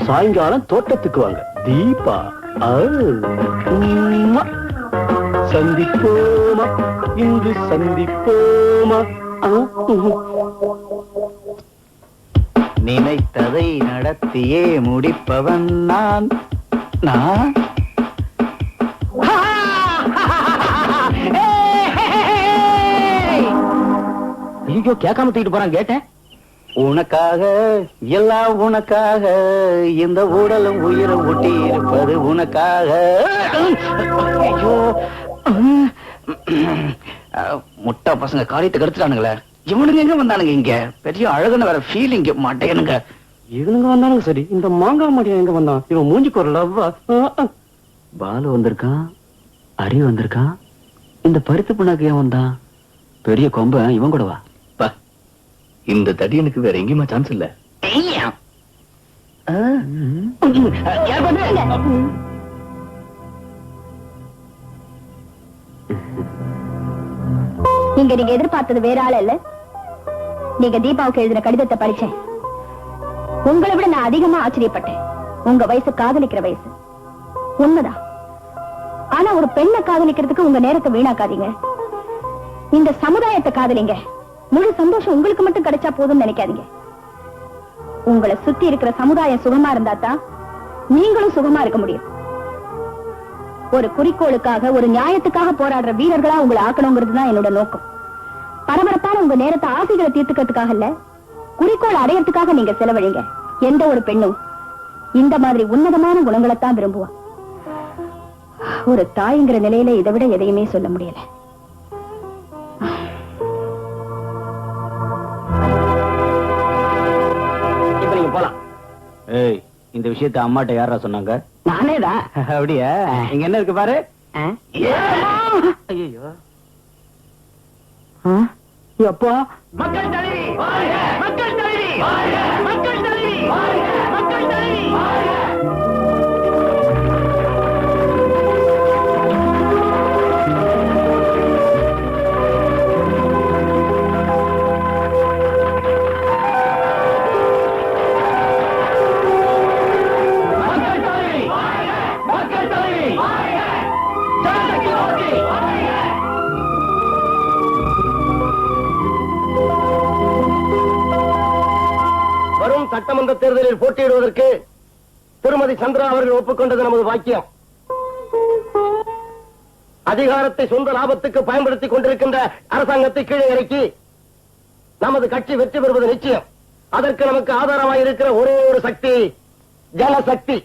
சாயங்காலம் தோட்டத்துக்கு வாங்க தீபா. சந்திப்போமா, இன்று சந்திப்போமா. நினைத்ததை நடத்தியே முடிப்பவன் நான். ஐயோ, கேட்காம தூக்கிட்டு போறான். கேட்டேன். உனக்காக, எல்லாம் உனக்காக, இந்த உடலும் உயிரும் ஒட்டி இருப்பது உனக்காக. ஐயோ, முட்டா பசங்க காரியத்தை கெடுத்துட்டானுங்களே. இவனுங்க எங்க வந்தானுங்க? இங்க பெரிய அழகுன்னு வேற ஃபீலிங் மாட்டேனுங்க. இவனுங்க வந்தானுங்க சரி, இந்த மாங்காய் மாடியா எங்க வந்தான்? இவன் மூஞ்சிக்கு ஒரு லவ்வா. பாலு வந்திருக்கான், அரி வந்திருக்கான். இந்த பருத்து புண்ணாக்கு ஏன் வந்தான்? பெரிய கொம்ப இவன் கூட வா. இந்த தடியனுக்கு வேற எங்கேயுமா சான்ஸ் இல்ல. இங்க நீங்க எதிர்பார்த்தது வேற ஆள் இல்ல. நீங்க தீபாவுக்கு எழுதின கடிதத்தை படிச்சேன். உங்களை விட நான் அதிகமா ஆச்சரியப்பட்டேன். உங்க வயசு காதலிக்கிற வயசு உண்மைதான். ஆனா ஒரு பெண்ணை காதலிக்கிறதுக்கு உங்க நேரத்தை வீணாக்காதீங்க. இந்த சமுதாயத்தை காதலிங்க. முழு சந்தோஷம் உங்களுக்கு மட்டும் கிடைச்சா போதும்னு நினைக்காதீங்க. உங்களை சுத்தி இருக்கிற சமுதாயம் சுகமா இருந்தா தான் நீங்களும் சுகமா இருக்க முடியும். ஒரு குறிக்கோளுக்காக, ஒரு நியாயத்துக்காக போராடுற வீரர்களா உங்களை ஆக்கணுங்கிறது தான் என்னோட நோக்கம். பரபரப்பான உங்க நேரத்தை ஆசைகளை தீர்த்துக்கிறதுக்காக இல்ல, குறிக்கோள் அடையறதுக்காக நீங்க செலவழிங்க. எந்த ஒரு பெண்ணும் இந்த மாதிரி உன்னதமான குணங்களைத்தான் விரும்புவா. ஒரு தாய்ங்கிற நிலையில இதை விட எதையுமே சொல்ல முடியல. இப்ப நீங்க போலாம். ஏய், இந்த விஷயத்தை அம்மாட்ட யாரா சொன்னாங்க? நானேதான். அப்படியா? இங்க என்ன இருக்கு பாரு. ஐயோ, அப்பா, மக்கள் தலைவி வாழ்க! மக்கள் தலைவி வாழ்க! மக்கள் தலைவி வாழ்க! மக்கள் தலைவி வாழ்க! வரும் சட்டமன்ற தேர்தலில் போட்டியிடுவதற்கு திருமதி சந்திரா அவர்கள் ஒப்புக்கொண்டது நமது வாக்கியம். அதிகாரத்தை சொந்த லாபத்துக்கு பயன்படுத்திக் கொண்டிருக்கின்ற அரசாங்கத்தை கீழே இறக்கி நமது கட்சி வெற்றி பெறுவது நிச்சயம். அதற்கு நமக்கு ஆதாரமாக இருக்கிற ஒரே ஒரு சக்தி ஜனசக்தி.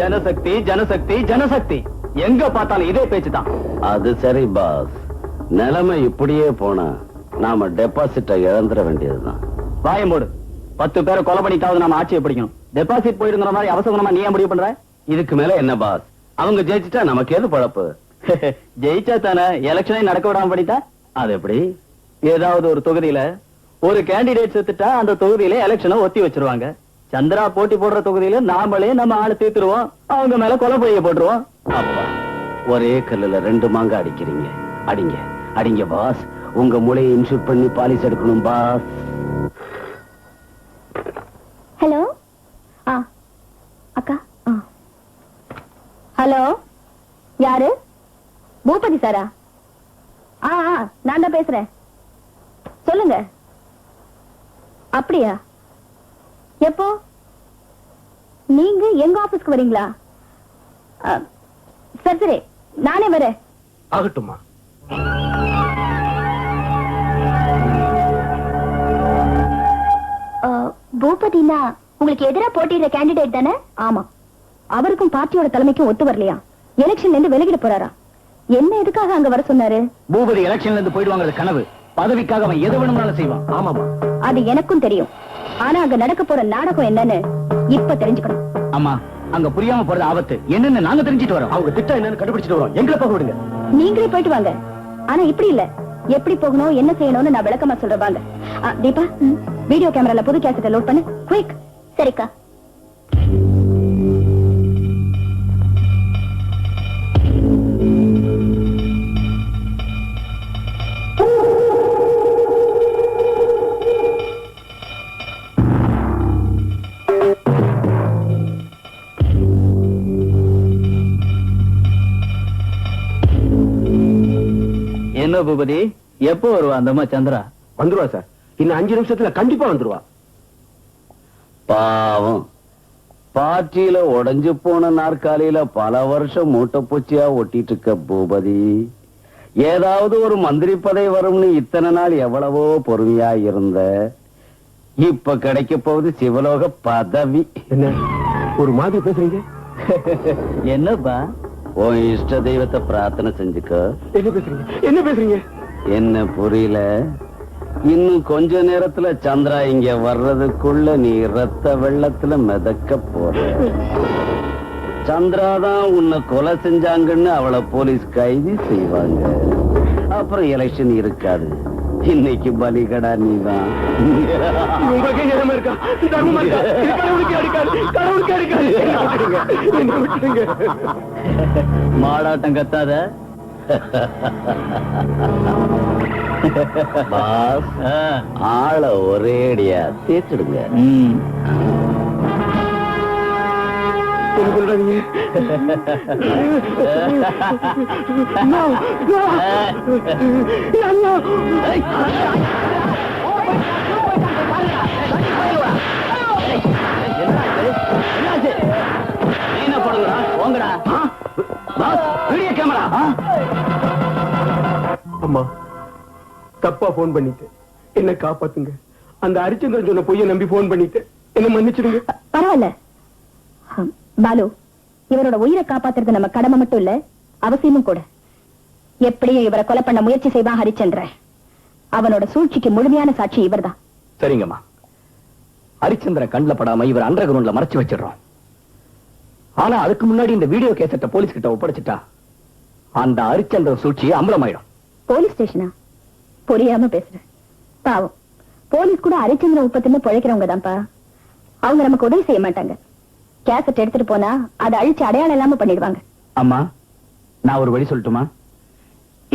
ஜனசக்தி ஜனசக்தி ஜனசக்தி எங்க பார்த்தாலும் இதே பேச்சு தான். அது சரி பாஸ், நிலைமை இப்படியே போனா நாம டெபாசிட்ட இழந்துட வேண்டியதுதான். வாயம்போடு 10 பேரை கொலை பண்ணிட்டாவது நாம ஆட்சியை பிடிக்கணும். டெபாசிட் போயிருங்கிற மாதிரி அவசரமா நீ ஏன் முடிவு பண்ற? இதுக்கு மேல என்ன பாஸ், அவங்க ஜெயிச்சுட்டா நமக்கு எது பழப்பு? ஜெயிச்சா தானே எலெக்ஷனே நடக்க விடாம படித்தா? அது எப்படி? ஏதாவது ஒரு தொகுதியில ஒரு கேண்டிடேட் செத்துட்டா அந்த தொகுதியில எலெக்ஷனை ஒத்தி வச்சிருவாங்க. சந்திரா போட்டி போடுற தொகுதியில நாமளே நம்ம ஆளு தீர்த்துருவோம், அவங்க மேல கொலை பொய்ய போட்டுருவோம். அப்பா, ஒரே கல்லுல 2 மாங்க அடிக்கிறீங்க. அடிங்க அடிங்க பாஸ், உங்க மூளையை இன்சூர் பண்ணி பாலிசி எடுக்கணும் பாஸ். ஹலோ. அக்கா. ஹலோ, யாரு? பூபதி சாரா? நான் தான் பேசுறேன். சொல்லுங்க. அப்படியா? எப்போ? நீங்க எங்க ஆபீஸ்க்கு வரீங்களா? சரி சரி, நானே வரேன். ஆகட்டுமா? பூபதினா உங்களுக்கு எதிரா போட்டியிடுற கேண்டிடேட் தானே? ஆமா. அவருக்கும் பார்ட்டியோட தலைமைக்கும் ஒத்து வரலையா? எலெக்ஷன்ல இருந்து விலகிட போறாரா? என்ன எதுக்காக அங்க வர சொன்னாரு? பூபதி எலெக்ஷன்ல இருந்து போயிடுவாங்க கனவு. பதவிக்காக அவன் எது வேணும்னாலும் செய்வான். ஆமாமா, அது எனக்கும் தெரியும். ஆனா அங்க நடக்க போற நாடகம் என்னன்னு இப்ப தெரிஞ்சுக்கணும். அம்மா, அங்க புரியாம போறது ஆபத்து என்னன்னு நாங்க தெரிஞ்சிட்டு வரோம். அவங்க திட்டம் என்னன்னு கண்டுபிடிச்சிட்டு வரோம். எங்களை போக விடுங்க. நீங்களே போயிட்டு வாங்க. ஆனா இப்படி இல்ல, எப்படி போகணும் என்ன செய்யணும்னு நான் விளக்கமா சொல்றேன். வாங்க. தீபா, வீடியோ கேமரால புது கேசட்டை லோட் பண்ணு. குயிக். சரிக்கா. என்ன பூபதி, எப்போ வருவா அந்த அம்மா சந்திரா? வந்துருவா சார், இன்னும் 5 நிமிஷத்துல கண்டிப்பா வந்துருவா. பாவம், பார்ட்டியில உடைஞ்சு போன நாற்காலியில பல வருஷம் மூட்டை பூச்சியா ஒட்டிட்டு இருக்க பூபதி, ஏதாவது ஒரு மந்திரி பதவி வரும்னு இத்தனை நாள் எவ்வளவோ பொறுமையா இருந்த, இப்ப கிடைக்க போகுது சிவலோக பதவி. என்ன ஒரு மாதிரி பேசுறீங்க? என்னப்பா? உன் இஷ்ட தெய்வத்தை பிரார்த்தனை செஞ்சுக்க. என்ன பேசுறீங்க? என்ன புரியல? இன்னும் கொஞ்ச நேரத்துல சந்திரா இங்க வர்றதுக்குள்ள நீ ரத்த வெள்ளத்துல மிதக்க போற. சந்திரா தான் உன்னை கொலை செஞ்சாங்கன்னு அவளை போலீஸ் கைது செய்வாங்க. அப்புறம் எலெக்ஷன் இருக்காது. இன்னைக்கு பலிகடா நீதான். உங்களுக்கு நேரமா இருக்கா? தர்மமா இருக்கா? இது கடவுளுக்கு அடுக்காது, கடவுளுக்கு அடுக்காது. என்ன விட்டுருங்க. மாடாட்டம் கத்தாத பாஸ், ஆள ஒரேடியா தேய்ச்சிடுங்க. என்ன சொல்றீங்க? அம்மா, தப்பா போன் பண்ணிட்டேன், என்ன காப்பாத்துங்க. அந்த ஹரிச்சந்திரன் சொன்ன பொய்யை நம்பி போன் பண்ணிட்டேன், என்ன மன்னிச்சிடுங்க. பரவாயில்ல பாலு, இவரோட உயிரை காப்பாத்துறது நம்ம கடமை மட்டும் இல்ல, அவசியமும் கூட. எப்படியும் இவரை கொலை பண்ண முயற்சி செய்வான் ஹரிச்சந்திரன். அவனோட சூழ்ச்சிக்கு முழுமையான சாட்சி இவர்தான். சரிங்கம்மா, ஹரிச்சந்திரன் கண்ணுல படாம இவர் அண்டர் கிரவுண்ட்ல மறைச்சு வச்சிடறோம். ஆனா அதுக்கு முன்னாடி இந்த வீடியோ கேசட்ட போலீஸ் கிட்ட ஒப்படைச்சிட்டா அந்த ஹரிச்சந்திரன் சூழ்ச்சியை அம்பலமாயிடும். போலீஸ் ஸ்டேஷனா? புரியாம பேசுறேன். பாவம், போலீஸ் கூட ஹரிச்சந்திரன் உப்பத்துன்னு பிழைக்கிறவங்க தான்ப்பா. அவங்க நமக்கு உதவி செய்ய மாட்டாங்க. கேசட் எடுத்துட்டு போனா அதை அழிச்சு அடையாளம் இல்லாம பண்ணிடுவாங்க. அம்மா, நான் ஒரு வழி சொல்லட்டுமா?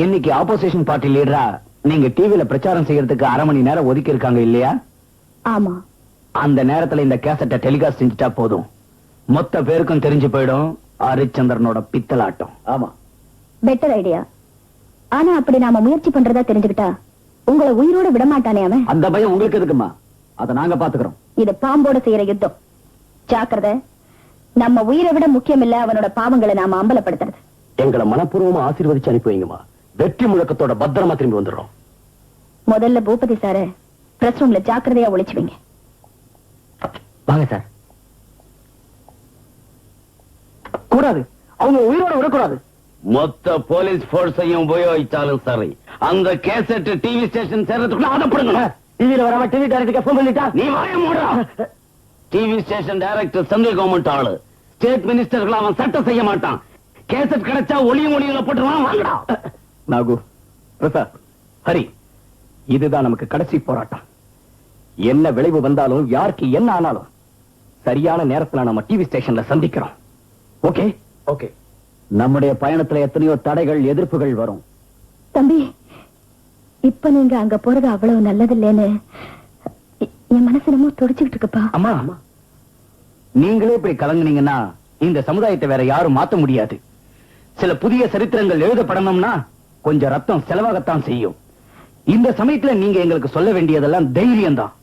இன்னைக்கு ஆப்போசிஷன் பார்ட்டி லீடரா நீங்க டிவில பிரச்சாரம் செய்யறதுக்கு 1/2 மணி நேரம் ஒதுக்கி இருக்காங்க இல்லையா? ஆமா. அந்த நேரத்துல இந்த கேசட்டை டெலிகாஸ்ட் செஞ்சுட்டா போதும், மொத்த பேருக்கும் தெரிஞ்சு போயிடும் ஹரிச்சந்திரனோட பித்தலாட்டம். ஆமா, பெட்டர் ஐடியா. ஆனா அப்படி நாம முயற்சி பண்றதா தெரிஞ்சுக்கிட்டா உங்களை உயிரோட விடமாட்டானே அவன். அந்த பயம் உங்களுக்கு எதுக்குமா? அதை நாங்க பாத்துக்கிறோம். இது பாம்போட செய்யற யுத்தம். ஜாக்கிரதை. நம்ம உயிரை விட முக்கியம் இல்ல அவனோட பாவங்களை நாம அம்பலப்படுத்துறது. எங்களை மனப்பூர்வமா ஆசீர்வதிச்சு அனுப்பி வைங்கம்மா. வெற்றி முழக்கத்தோட பத்திரமா திரும்பி வந்துடுறோம். முதல்ல பூபதி சார பிரஸ் ரூம்ல ஜாக்கிரதையா ஒளிச்சு வைங்க. வாங்க சார். கூடாது, அவங்க உயிரோட விடக்கூடாது. மொத்த போலீஸ் போர்ஸையும் உபயோகிச்சாலும் சரி, அந்த கேசட் டிவி ஸ்டேஷன் சேர்றதுக்குள்ள ஆதப்படுங்க. டிவியில வராம டிவி டைரக்டருக்கு ஃபோன் பண்ணிட்டா நீ வாய மூடுடா. TV station director central government ஆளு, ஸ்டேட் மினிஸ்டர்கள் அவன் சட்டம் செய்ய மாட்டான். கேசட் கிடைச்சா ஒளியும் ஒளியில போட்டுருவான். வாங்கடா. நாகு, பிரசாத், ஹரி, இதுதான் நமக்கு கடைசி போராட்டம். என்ன விளைவு வந்தாலும் யாருக்கு என்ன ஆனாலும் சரியான நேரத்துல நம்ம டிவி ஸ்டேஷன்ல சந்திக்கிறோம். ஓகே? ஓகே. நம்முடைய பயணத்துல எத்தனையோ தடைகள், எதிர்ப்புகள் வரும். தம்பி, இப்ப நீங்க அங்க போறது அவ்வளவு நல்லது இல்லைன்னு என் மனசு என்னமோ துடிச்சுக்கிட்டு இருக்குப்பா. அம்மா, நீங்களே இப்படி கலங்குனீங்கன்னா இந்த சமுதாயத்தை வேற யாரும் மாத்த முடியாது. சில புதிய சரித்திரங்கள் எழுதப்படணும்னா கொஞ்சம் ரத்தம் செலவாகத்தான் செய்யும். இந்த சமயத்துல நீங்க எங்களுக்கு சொல்ல வேண்டியதெல்லாம் தைரியம் தான்.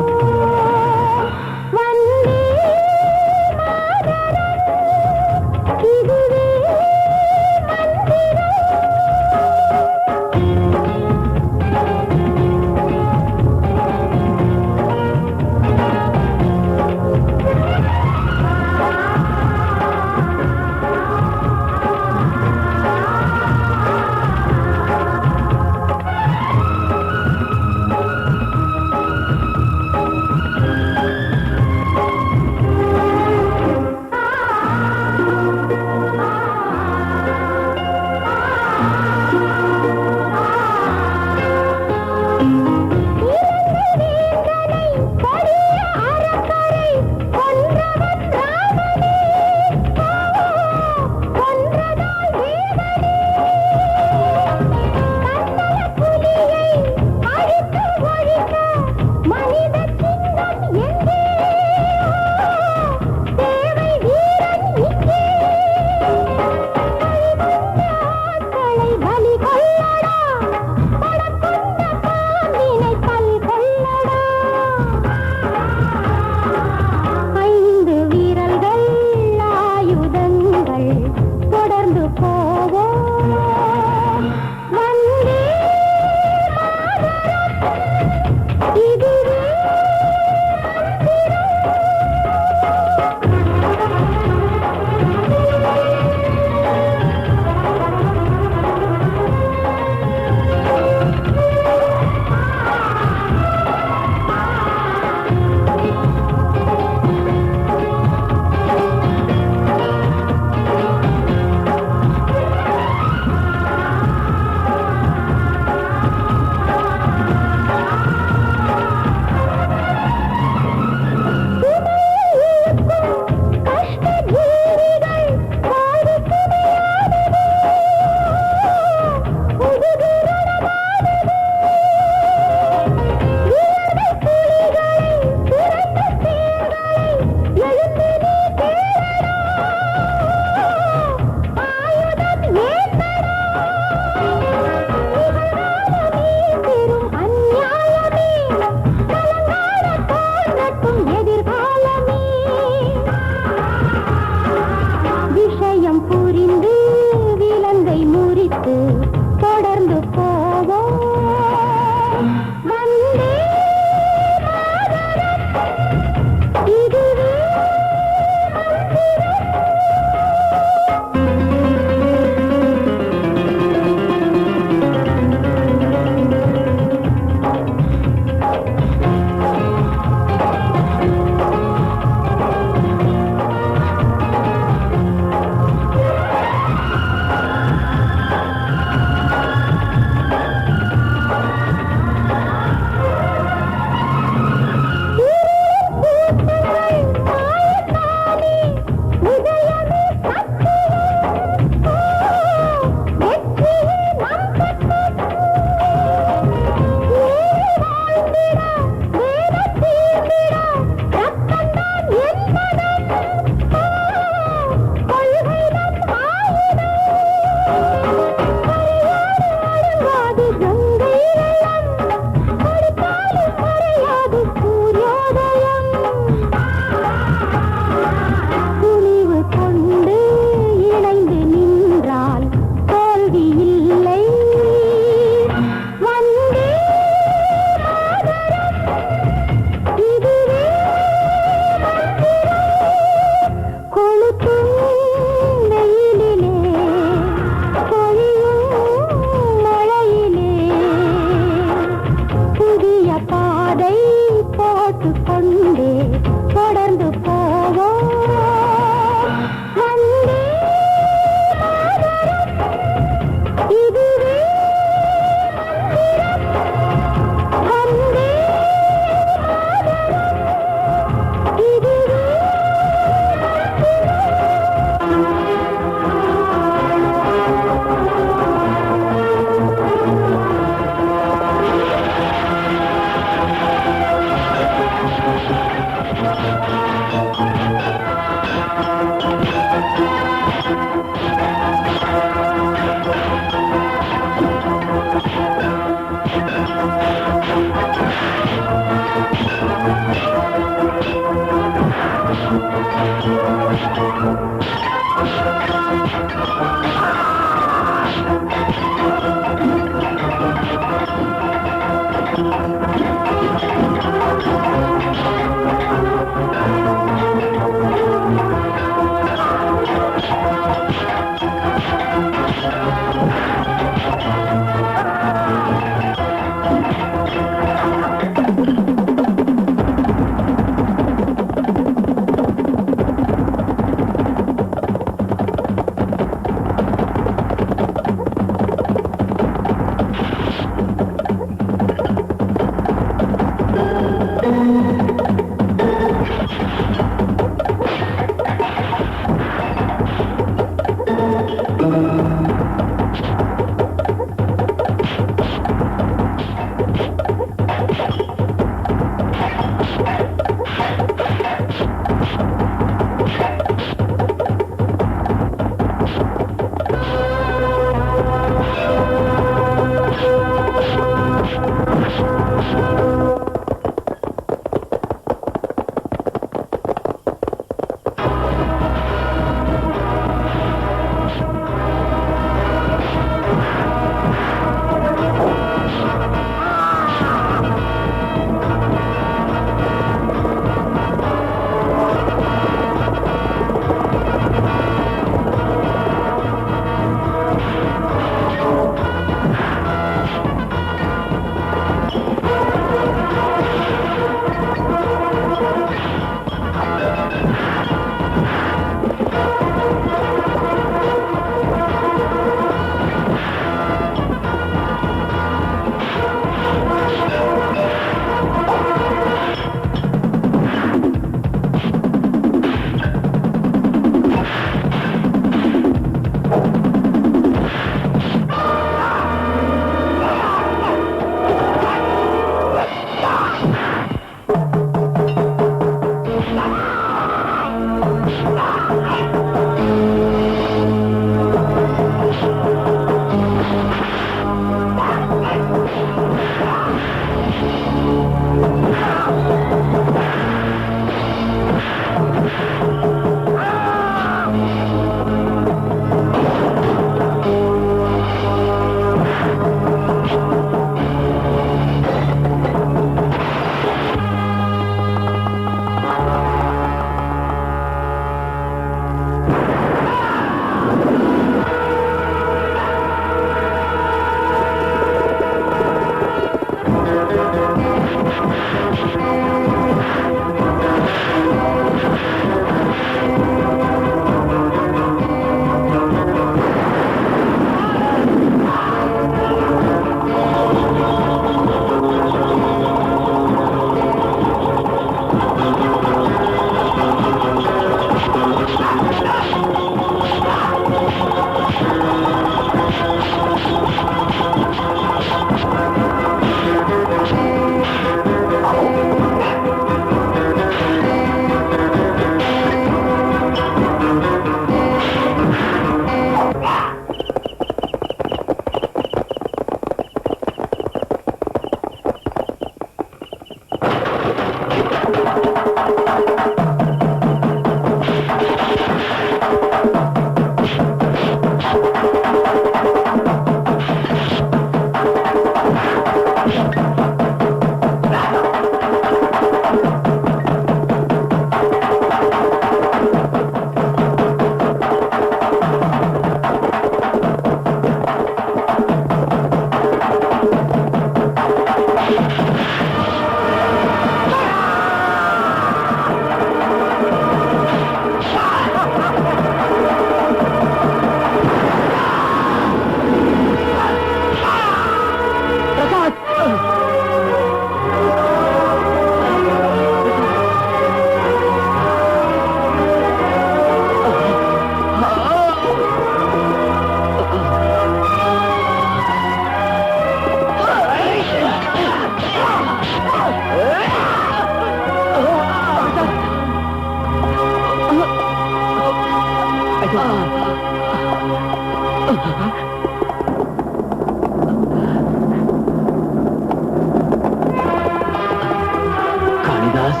காளிதாஸ்,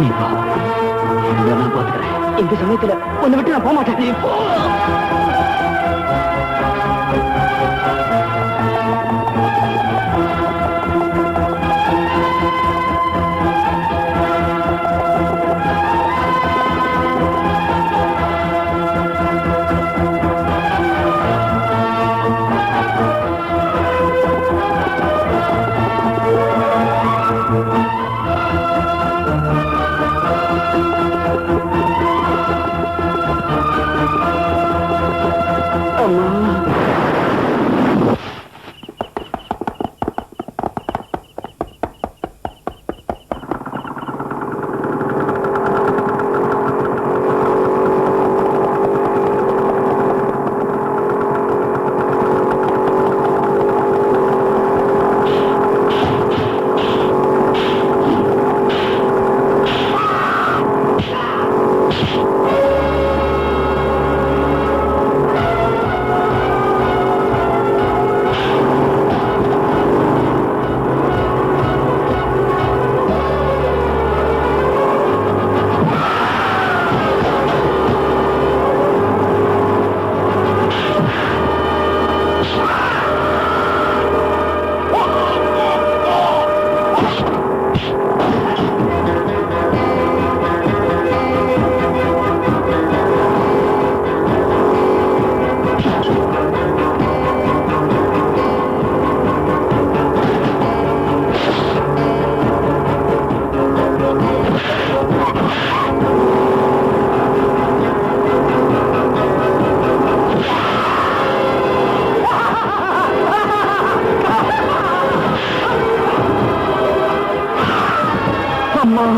நீ வா. இதை நான் பார்த்துக்கிறேன். இந்த சமயத்துல உன்னை விட்டு நான் போக மாட்டேன். நீ போ. டேய்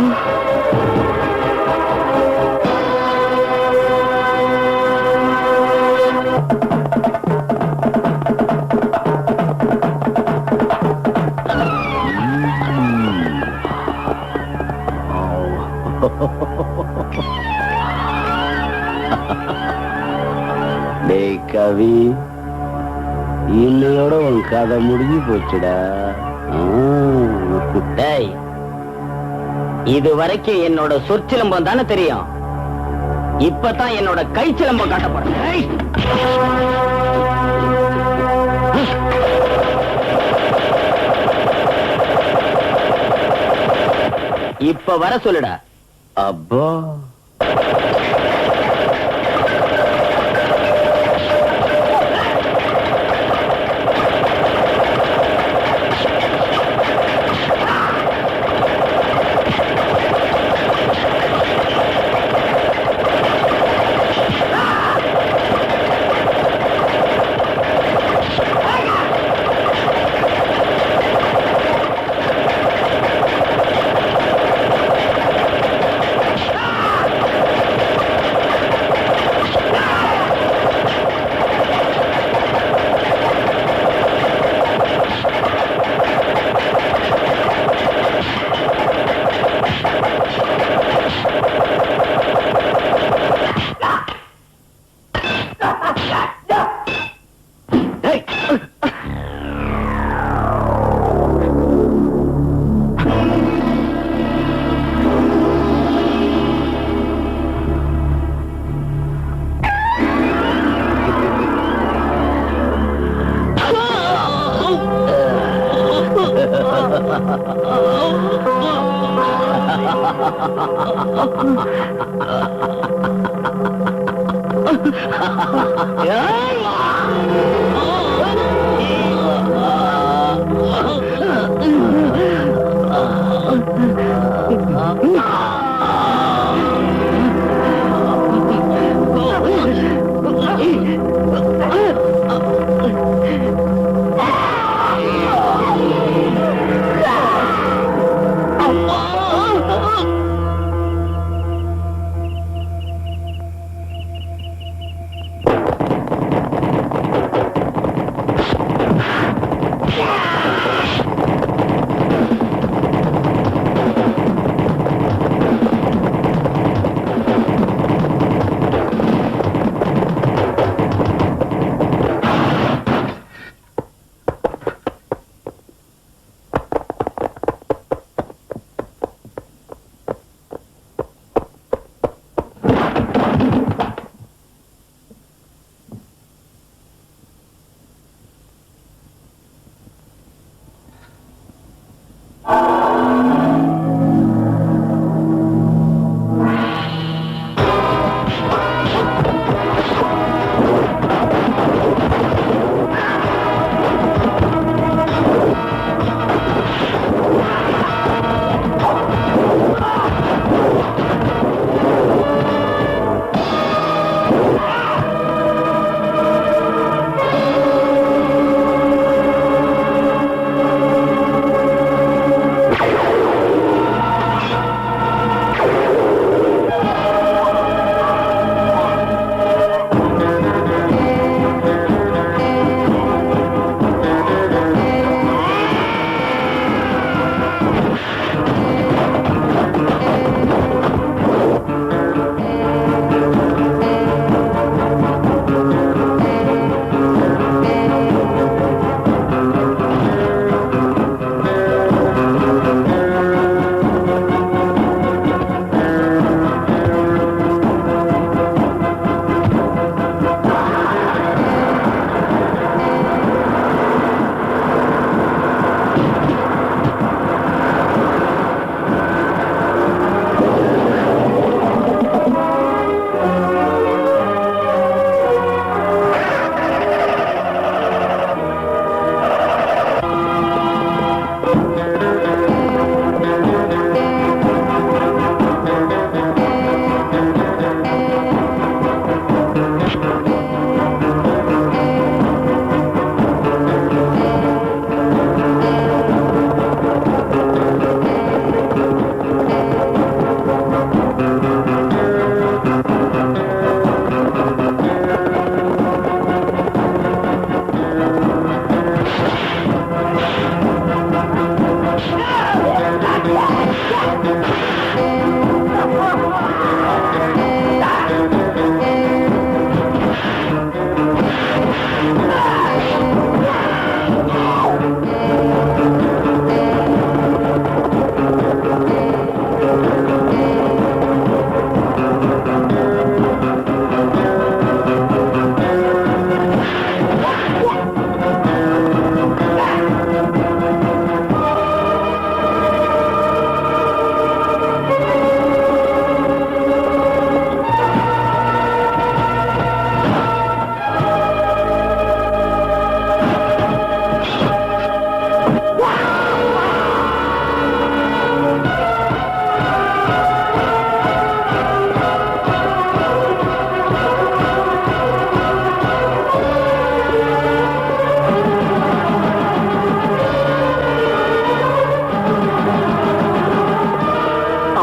கவி, இன்னையோட உன் கதை முடிஞ்சு போச்சுடா. டேய், இது வரைக்கும் என்னோட சொற்சிலம்பம் தானே தெரியும், இப்பதான் என்னோட கை சிலம்பம் காட்டப்படுறேன். இப்ப வர சொல்லுடா. அப்பா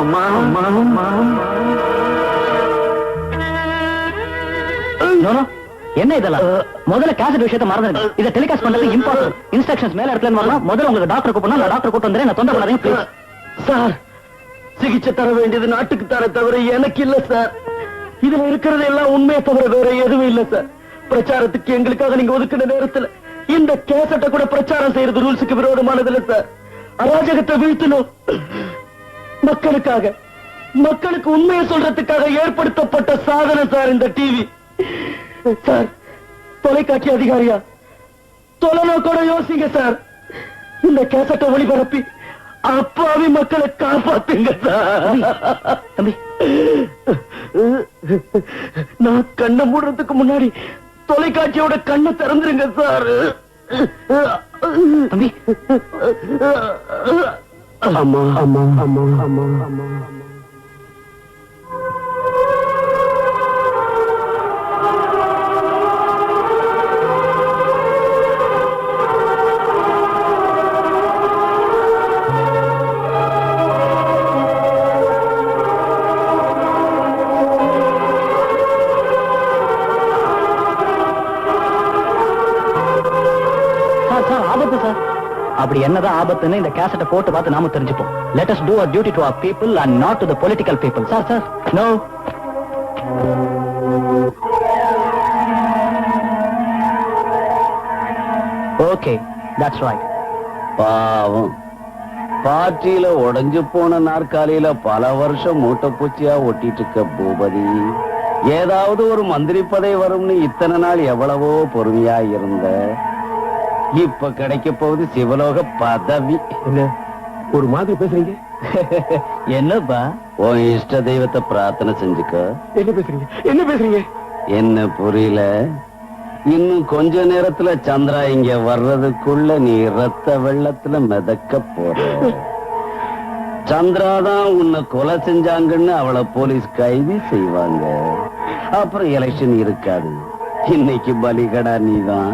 அம்மா அம்மா அம்மா என்ன இதெல்லாம் முதல்ல கேசட் விஷயத்தை மறந்துருங்க. இதை டெலிகாஸ்ட் பண்றது இம்பார்ட்டன்ட். இன்ஸ்ட்ரக்ஷன்ஸ் மேல இடத்துல வரணும். முதல்ல உங்களுக்கு டாக்டர் கூப்பிடணும். நான் டாக்டர் கூப்பிட்டு வந்துறேன். நான் தொந்தரவு பண்ணாதீங்க ப்ளீஸ். சார், சிகிச்சை தர வேண்டியது நாட்டுக்கு தர தவிர எனக்கு இல்ல சார். இதுல இருக்கிறது எல்லாம் உண்மையை தவிர வேற எதுவும் இல்ல சார். பிரச்சாரத்துக்கு எங்களுக்காக நீங்க ஒதுக்கின நேரத்துல இந்த கேசட்டை கூட பிரச்சாரம் செய்யறது ரூல்ஸுக்கு விரோதமானது இல்ல சார். அராஜகத்தை வீழ்த்தணும். மக்களுக்காக, மக்களுக்கு உண்மையை சொல்றதுக்காக ஏற்படுத்தப்பட்ட சாதனை சார் இந்த டிவி. சார், தொலைக்காட்சி அதிகாரியா தொலைநோக்கோட யோசிங்க சார். இந்த கேசட்டை ஒளிபரப்பி அப்பாவி மக்களை காப்பாத்துங்க சார். தம்பி, நான் கண்ணை மூடுறதுக்கு முன்னாடி தொலைக்காட்சியோட கண்ணை திறந்துருங்க சார். தம்பி. அம்மா அம்மா அம்மா அம்மா அம்மா அப்படி என்னதான் ஆபத்துன்னு இந்த கேசட்டை போட்டு பார்த்து நாம தெரிஞ்சுப்போம். Let us do our duty to our people and not to the political people. Sir, no. Okay, that's right. பாவம், பார்ட்டியில உடைஞ்சு போன நாற்காலியில பல வருஷம் மூட்டைப்பூச்சியா ஒட்டிட்டு இருக்க பூபதி, ஏதாவது ஒரு மந்திரி பதவி வரும்னு இத்தனை நாள் எவ்வளவோ பொறுமையா இருந்த, இப்ப கிடைக்க போகுது சிவலோக பதவி. என்ன ஒரு மாதிரி பேசுறீங்க? என்னப்பா, உன் இஷ்ட தெய்வத்தை பிரார்த்தனை செஞ்சுக்க. என்ன பேசுறீங்க? என்ன பேசுறீங்க? என்ன புரியல? இன்னும் கொஞ்ச நேரத்துல சந்திரா இங்க வர்றதுக்குள்ள நீ ரத்த வெள்ளத்துல மிதக்க போற. சந்திராதான் உன்னை கொலை செஞ்சாங்கன்னு அவளை போலீஸ் கைது செய்வாங்க. அப்புறம் எலெக்ஷன் இருக்காது. இன்னைக்கு பலிகடா நீதான்.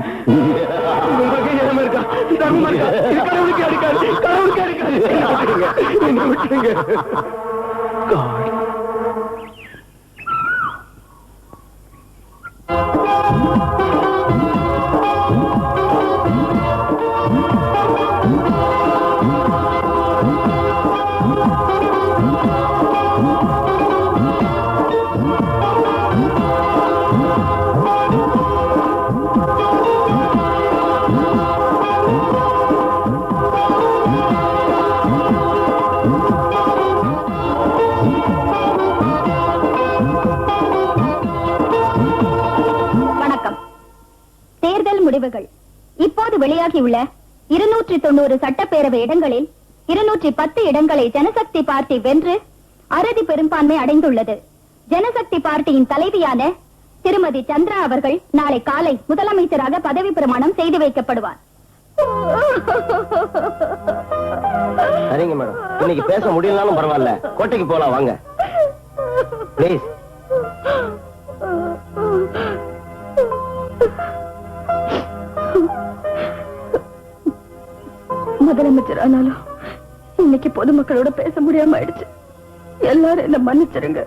முடிவுகள் இப்போது வெளியாகியுள்ள 290 சட்டப்பேரவை இடங்களில் 210 இடங்களை ஜனசக்தி பார்ட்டி வென்று அறுதி பெரும்பான்மை அடைந்துள்ளது. ஜனசக்தி பார்ட்டியின் தலைவியான திருமதி சந்திரா அவர்கள் நாளை காலை முதலமைச்சராக பதவி பிரமாணம் செய்து வைக்கப்படுவார். சரிங்க மேடம், இன்னைக்கு பேச முடியலனாலும் பரவாயில்ல, கோட்டைக்கு போலாம் வாங்க பிளீஸ். முதலமைச்சர் ஆனாலும் இன்னைக்கு பொதுமக்களோட பேச முடியாம ஆயிடுச்சு. எல்லாரும் என்ன மன்னிச்சிருங்க.